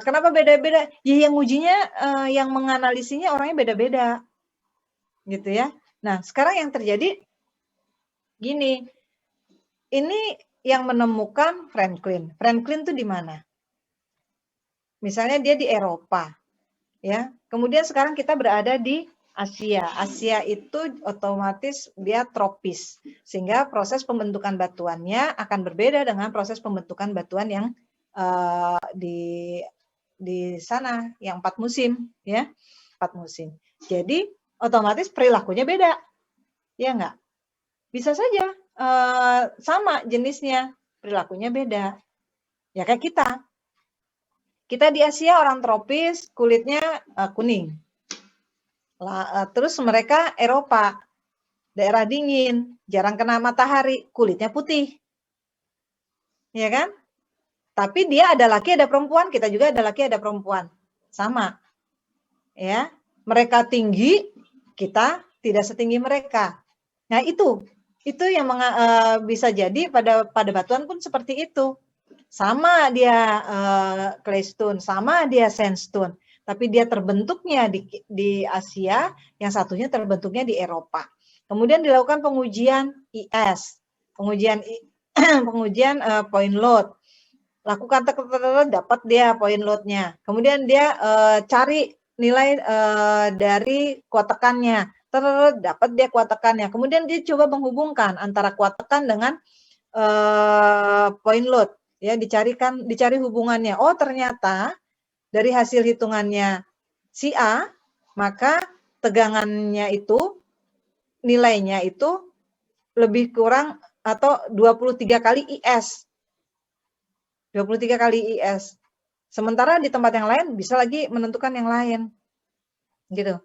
kenapa beda-beda? Ya yang ujinya, yang menganalisinya orangnya beda-beda. Gitu ya. Nah, sekarang yang terjadi gini. Ini yang menemukan Franklin. Franklin itu di mana? Misalnya dia di Eropa. Ya. Kemudian sekarang kita berada di Asia. Asia itu otomatis dia tropis, sehingga proses pembentukan batuannya akan berbeda dengan proses pembentukan batuan yang di sana yang 4 musim, ya 4 musim. Jadi otomatis perilakunya beda, ya enggak? Bisa saja sama jenisnya, perilakunya beda. Ya kayak kita. Kita di Asia orang tropis, kulitnya kuning. Terus mereka Eropa, daerah dingin, jarang kena matahari, kulitnya putih. Ya kan? Tapi dia ada laki, ada perempuan, kita juga ada laki, ada perempuan. Sama. Ya. Mereka tinggi, kita tidak setinggi mereka. Nah, itu yang bisa jadi pada batuan pun seperti itu. Sama dia claystone, sama dia sandstone. Tapi dia terbentuknya di Asia, yang satunya terbentuknya di Eropa. Kemudian dilakukan pengujian IS, pengujian point load. Lakukan dapat dia point load-nya. Kemudian dia cari nilai dari kuat tekannya. Dapat dia kuat tekannya. Kemudian dia coba menghubungkan antara kuat tekan dengan point load. Ya, dicari hubungannya. Oh, ternyata dari hasil hitungannya si A, maka tegangannya itu nilainya itu lebih kurang atau 23 kali IS. 23 kali IS. Sementara di tempat yang lain bisa lagi menentukan yang lain. Gitu.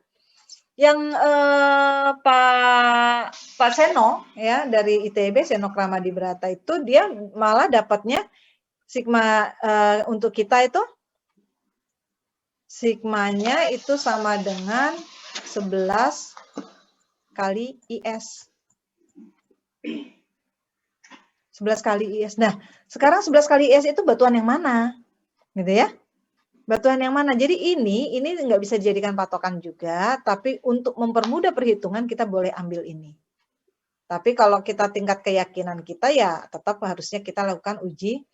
Yang Pak Seno ya dari ITB, Seno Kramadibrata itu dia malah dapatnya sigma untuk kita itu sigmanya itu sama dengan 11 kali IS. 11 kali IS. Nah, sekarang 11 kali IS itu batuan yang mana? Gitu ya. Batuan yang mana? Jadi ini nggak bisa dijadikan patokan juga, tapi untuk mempermudah perhitungan kita boleh ambil ini. Tapi kalau kita tingkat keyakinan kita ya tetap harusnya kita lakukan uji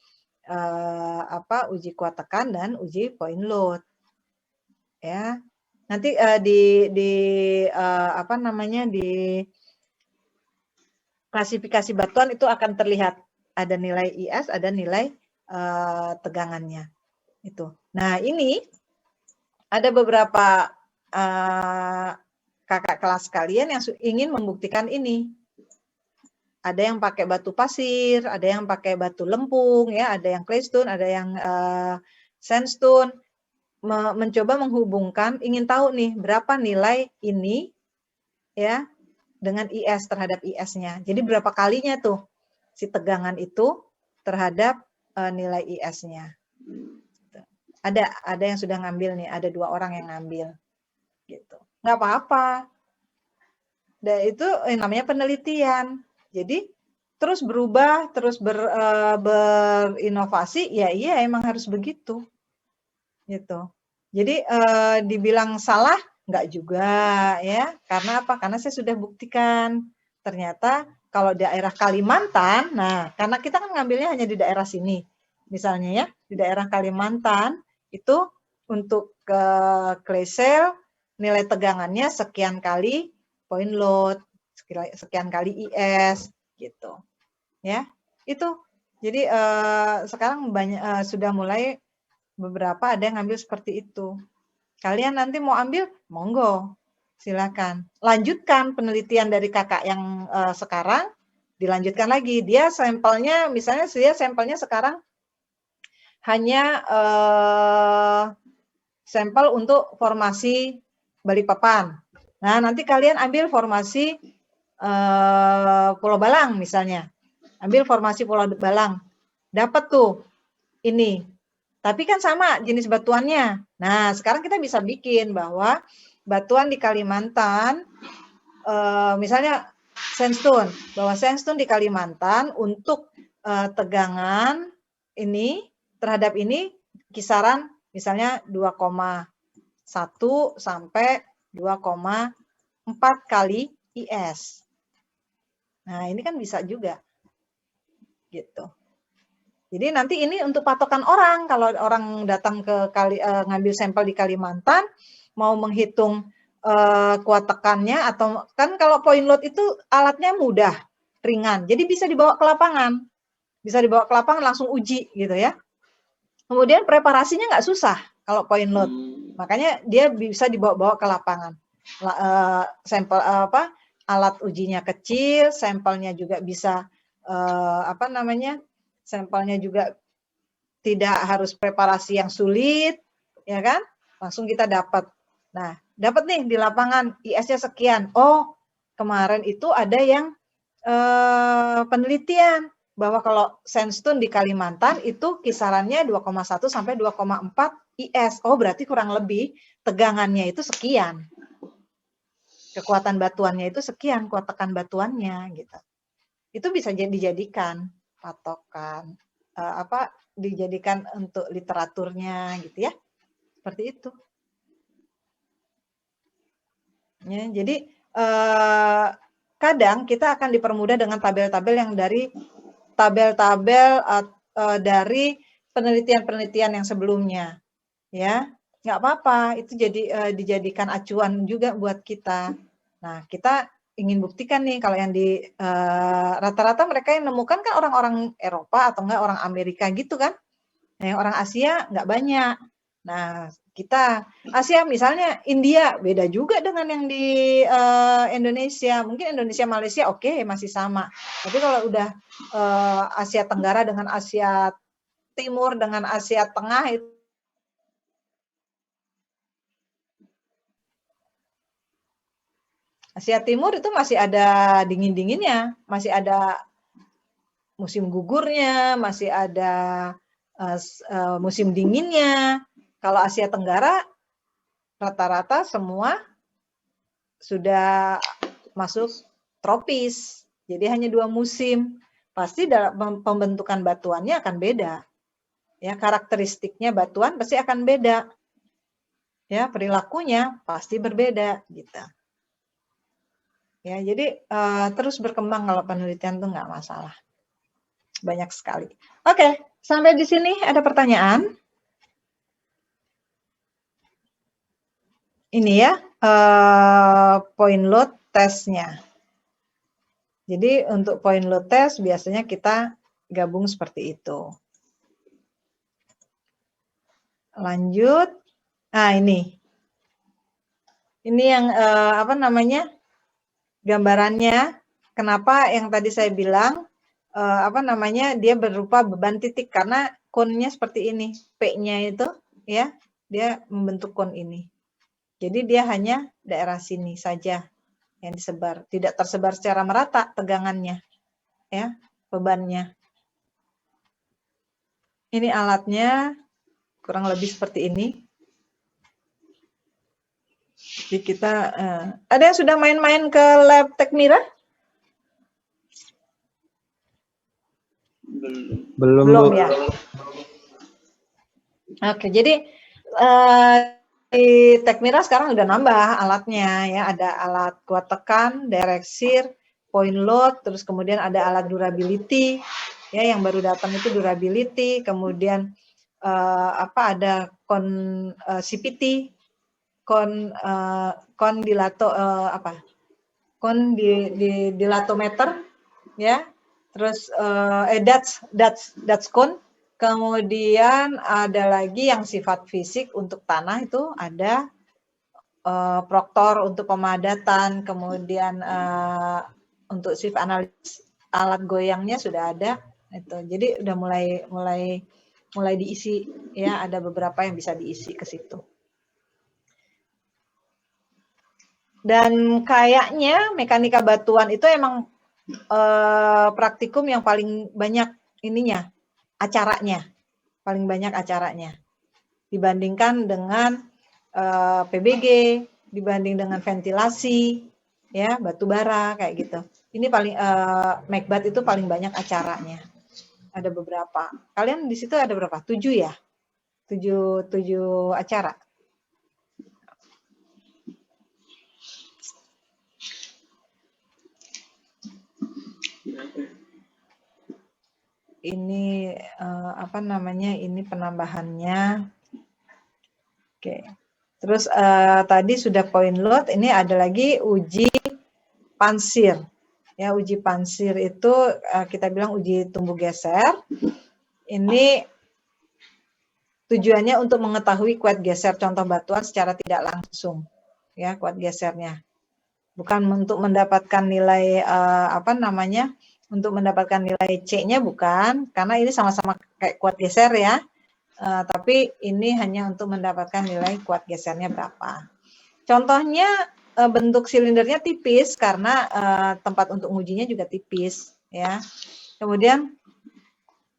uji kuat tekan dan uji point load. Ya. Nanti di klasifikasi batuan itu akan terlihat ada nilai IS, ada nilai tegangannya. Itu. Nah, ini ada beberapa kakak kelas kalian yang ingin membuktikan ini. Ada yang pakai batu pasir, ada yang pakai batu lempung, ya, ada yang claystone, ada yang sandstone. Mencoba menghubungkan, ingin tahu nih berapa nilai ini, ya, dengan IS terhadap IS-nya. Jadi berapa kalinya tuh si tegangan itu terhadap nilai IS-nya. Ada yang sudah ngambil nih, ada 2 orang yang ngambil, gitu. Nggak apa-apa. Dan itu namanya penelitian. Jadi terus berubah, terus berinovasi, ya iya emang harus begitu, gitu. Jadi dibilang salah nggak juga, ya. Karena apa? Karena saya sudah buktikan. Ternyata kalau daerah Kalimantan, nah karena kita kan ngambilnya hanya di daerah sini, misalnya ya, di daerah Kalimantan itu untuk clay shell nilai tegangannya sekian kali point load, sekian kali IS, gitu, ya. Itu. Jadi sekarang banyak sudah mulai beberapa ada yang ngambil seperti itu. Kalian nanti mau ambil, monggo, silakan. Lanjutkan penelitian dari kakak yang sekarang, dilanjutkan lagi. Dia sampelnya, misalnya dia sampelnya sekarang hanya sampel untuk formasi Balikpapan. Nah, nanti kalian ambil formasi Pulau Balang misalnya. Ambil formasi Pulau Balang. Dapat tuh ini. Tapi kan sama jenis batuannya. Nah, sekarang kita bisa bikin bahwa batuan di Kalimantan, misalnya sandstone, bahwa sandstone di Kalimantan untuk tegangan ini terhadap ini kisaran misalnya 2,1 sampai 2,4 kali IS. Nah, ini kan bisa juga, gitu. Jadi nanti ini untuk patokan orang, kalau orang datang ke ngambil sampel di Kalimantan, mau menghitung kuat tekannya, atau kan kalau point load itu alatnya mudah, ringan, jadi bisa dibawa ke lapangan. Bisa dibawa ke lapangan langsung uji gitu ya. Kemudian preparasinya nggak susah kalau point load. Makanya dia bisa dibawa-bawa ke lapangan. Sampel alat ujinya kecil, sampelnya juga bisa sampelnya juga tidak harus preparasi yang sulit, ya kan? Langsung kita dapat. Nah, dapat nih di lapangan IS-nya sekian. Oh, kemarin itu ada yang penelitian bahwa kalau sandstone di Kalimantan itu kisarannya 2,1 sampai 2,4 IS. Oh, berarti kurang lebih tegangannya itu sekian. Kekuatan batuannya itu sekian, kuat tekan batuannya gitu. Itu bisa dijadikan patokan, dijadikan untuk literaturnya gitu ya. Seperti itu. Ya, jadi kadang kita akan dipermudah dengan tabel-tabel yang dari tabel-tabel dari penelitian-penelitian yang sebelumnya, ya. Nggak apa-apa, itu jadi dijadikan acuan juga buat kita. Nah, kita ingin buktikan nih kalau yang di rata-rata mereka yang nemukan kan orang-orang Eropa atau enggak orang Amerika gitu kan. Nah, yang orang Asia nggak banyak. Nah, kita Asia misalnya India beda juga dengan yang di Indonesia. Mungkin Indonesia Malaysia oke, masih sama. Tapi kalau udah Asia Tenggara dengan Asia Timur dengan Asia Tengah itu Asia Timur itu masih ada dingin-dinginnya, masih ada musim gugurnya, masih ada musim dinginnya. Kalau Asia Tenggara rata-rata semua sudah masuk tropis. Jadi hanya 2 musim. Pasti dalam pembentukan batuannya akan beda. Ya, karakteristiknya batuan pasti akan beda. Ya, perilakunya pasti berbeda gitu. Ya, jadi terus berkembang kalau penelitian itu nggak masalah. Banyak sekali. Oke, sampai di sini ada pertanyaan? Ini ya, point load testnya. Jadi untuk point load test biasanya kita gabung seperti itu. Lanjut. Nah, ini yang apa namanya, gambarannya. Kenapa yang tadi saya bilang apa namanya, dia berupa beban titik, karena konnya seperti ini, P-nya itu ya, dia membentuk kon ini. Jadi dia hanya daerah sini saja yang disebar, tidak tersebar secara merata tegangannya, ya, bebannya. Ini alatnya kurang lebih seperti ini. Jadi kita ada yang sudah main-main ke lab Tekmira? Belum ya. Oke, jadi di Tekmira sekarang udah nambah alatnya ya, ada alat kuat tekan, direct shear, point load, terus kemudian ada alat durability ya, yang baru datang itu durability, kemudian apa, ada CPT, dilatometer ya, terus Dutch cone. Kemudian ada lagi yang sifat fisik untuk tanah, itu ada proktor untuk pemadatan, kemudian untuk shift analis alat goyangnya sudah ada itu. Jadi udah mulai diisi ya, ada beberapa yang bisa diisi ke situ. Dan kayaknya mekanika batuan itu emang praktikum yang paling banyak ininya, acaranya, paling banyak acaranya dibandingkan dengan PBG, dibanding dengan ventilasi, ya, batu bara kayak gitu. Ini paling Mekbat itu paling banyak acaranya. Ada beberapa. Kalian di situ ada berapa? 7 ya? 7 acara. Ini apa namanya? Ini penambahannya. Oke. Terus tadi sudah point load, ini ada lagi uji pansir. Ya, uji pansir itu kita bilang uji tumbuh geser. Ini tujuannya untuk mengetahui kuat geser contoh batuan secara tidak langsung. Ya, kuat gesernya. Bukan untuk mendapatkan nilai apa namanya? Untuk mendapatkan nilai C-nya bukan, karena ini sama-sama kayak kuat geser ya. Tapi ini hanya untuk mendapatkan nilai kuat gesernya berapa. Contohnya bentuk silindernya tipis karena tempat untuk ngujinya juga tipis ya. Kemudian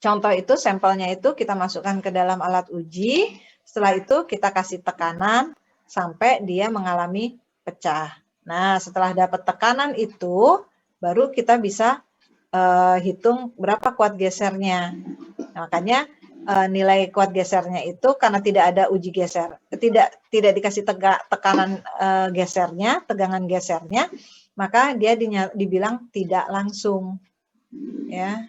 contoh itu sampelnya itu kita masukkan ke dalam alat uji. Setelah itu kita kasih tekanan sampai dia mengalami pecah. Nah, setelah dapat tekanan itu baru kita bisa hitung berapa kuat gesernya. Nah, makanya nilai kuat gesernya itu karena tidak ada uji geser, tidak dikasih tekanan gesernya, tegangan gesernya, maka dia dibilang tidak langsung ya.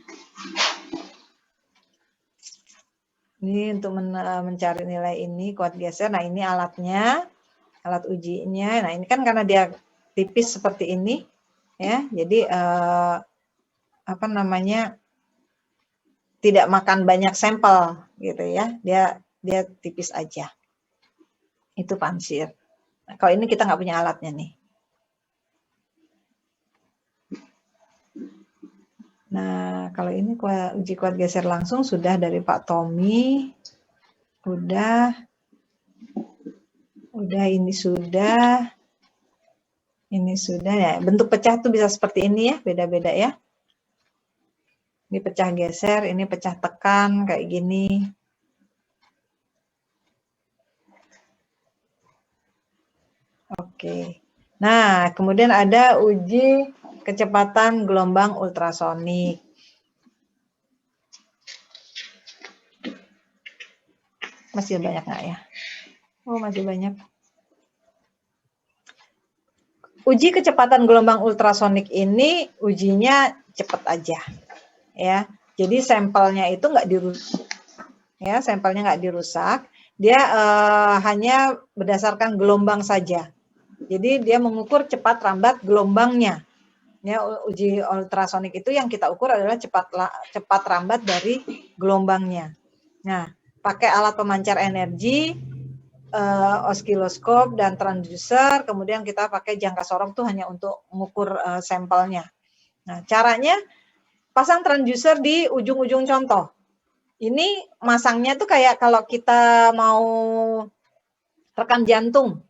Ini untuk mencari nilai ini kuat geser. Nah, ini alatnya, alat ujinya. Nah, ini kan karena dia tipis seperti ini ya, jadi apa namanya, tidak makan banyak sampel gitu ya, dia tipis aja. Itu pansir. Nah, kalau ini kita nggak punya alatnya nih. Nah, kalau ini uji kuat geser langsung sudah dari Pak Tommy. Udah ini sudah. Ini sudah ya. Bentuk pecah tuh bisa seperti ini ya, beda-beda ya. Ini pecah geser, ini pecah tekan kayak gini. Oke. Nah, kemudian ada uji kecepatan gelombang ultrasonik. Masih banyak nggak ya? Oh, masih banyak. Uji kecepatan gelombang ultrasonik ini ujinya cepat aja, ya. Jadi sampelnya itu nggak dirusak, ya. Sampelnya nggak dirusak. Dia hanya berdasarkan gelombang saja. Jadi dia mengukur cepat rambat gelombangnya. Ya, uji ultrasonik itu yang kita ukur adalah cepat rambat dari gelombangnya. Nah, pakai alat pemancar energi, osiloskop dan transducer, kemudian kita pakai jangka sorong tuh hanya untuk mengukur sampelnya. Nah, caranya pasang transducer di ujung-ujung contoh. Ini masangnya tuh kayak kalau kita mau rekam jantung.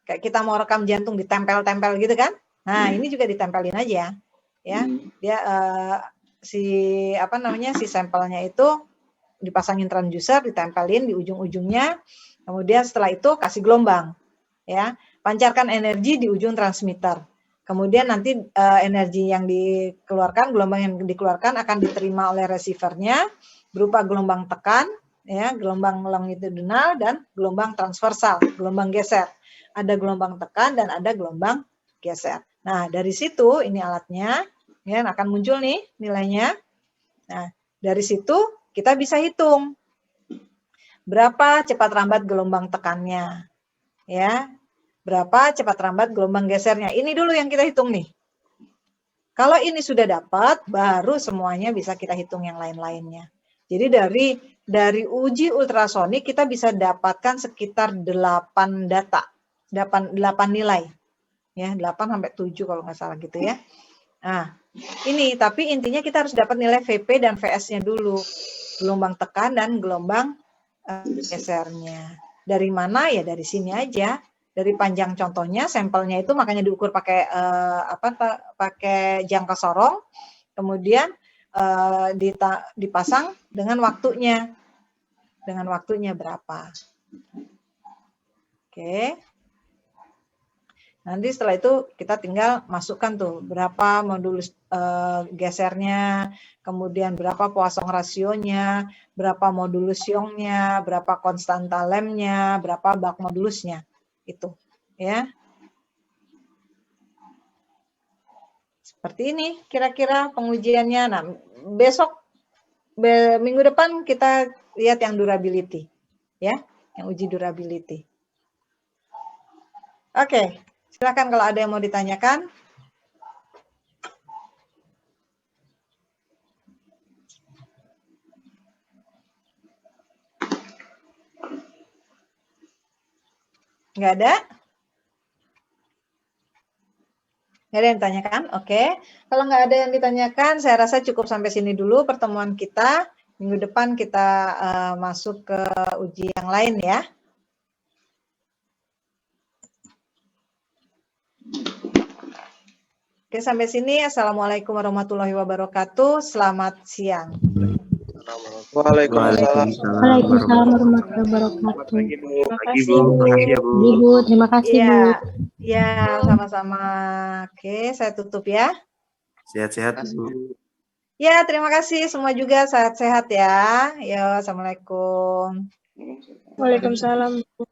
Kayak kita mau rekam jantung ditempel-tempel gitu kan. Nah, ini juga ditempelin aja. Ya. Dia si sampelnya itu dipasangin transducer, ditempelin di ujung-ujungnya. Kemudian setelah itu kasih gelombang. Ya. Pancarkan energi di ujung transmitter. Kemudian nanti energi yang dikeluarkan, gelombang yang dikeluarkan akan diterima oleh receivernya berupa gelombang tekan, ya, gelombang longitudinal dan gelombang transversal, gelombang geser. Ada gelombang tekan dan ada gelombang geser. Nah, dari situ ini alatnya ya akan muncul nih nilainya. Nah, dari situ kita bisa hitung berapa cepat rambat gelombang tekannya. Ya. Berapa cepat rambat gelombang gesernya. Ini dulu yang kita hitung nih. Kalau ini sudah dapat, baru semuanya bisa kita hitung yang lain-lainnya. Jadi dari uji ultrasonik kita bisa dapatkan sekitar 8 data, 8 nilai. Ya, 8 sampai 7 kalau nggak salah gitu ya. Nah, ini tapi intinya kita harus dapat nilai VP dan VS-nya dulu. Gelombang tekan dan gelombang gesernya. Dari mana? Ya dari sini aja. Dari panjang contohnya, sampelnya itu makanya diukur pakai pakai jangka sorong, kemudian dipasang dengan waktunya. Dengan waktunya berapa. Oke. Nanti setelah itu kita tinggal masukkan tuh berapa modulus gesernya, kemudian berapa Poisson rasionya, berapa modulus Youngnya, berapa konstanta lemnya, berapa bak modulusnya. Itu ya. Seperti ini kira-kira pengujiannya. Nah, minggu depan kita lihat yang durability ya, yang uji durability. Oke, silakan kalau ada yang mau ditanyakan. Nggak ada? Nggak ada yang ditanyakan? Oke. Kalau nggak ada yang ditanyakan, saya rasa cukup sampai sini dulu pertemuan kita. Minggu depan kita masuk ke uji yang lain ya. Oke, sampai sini. Assalamualaikum warahmatullahi wabarakatuh. Selamat siang. Waalaikumsalam warahmatullahi wabarakatuh. Terima kasih Bu. Ibu, terima kasih Bu. Ya, sama-sama. Oke, saya tutup ya. Sehat-sehat Bu. Ya, terima kasih semua juga sehat-sehat ya. Yo, assalamualaikum. Waalaikumsalam Bu.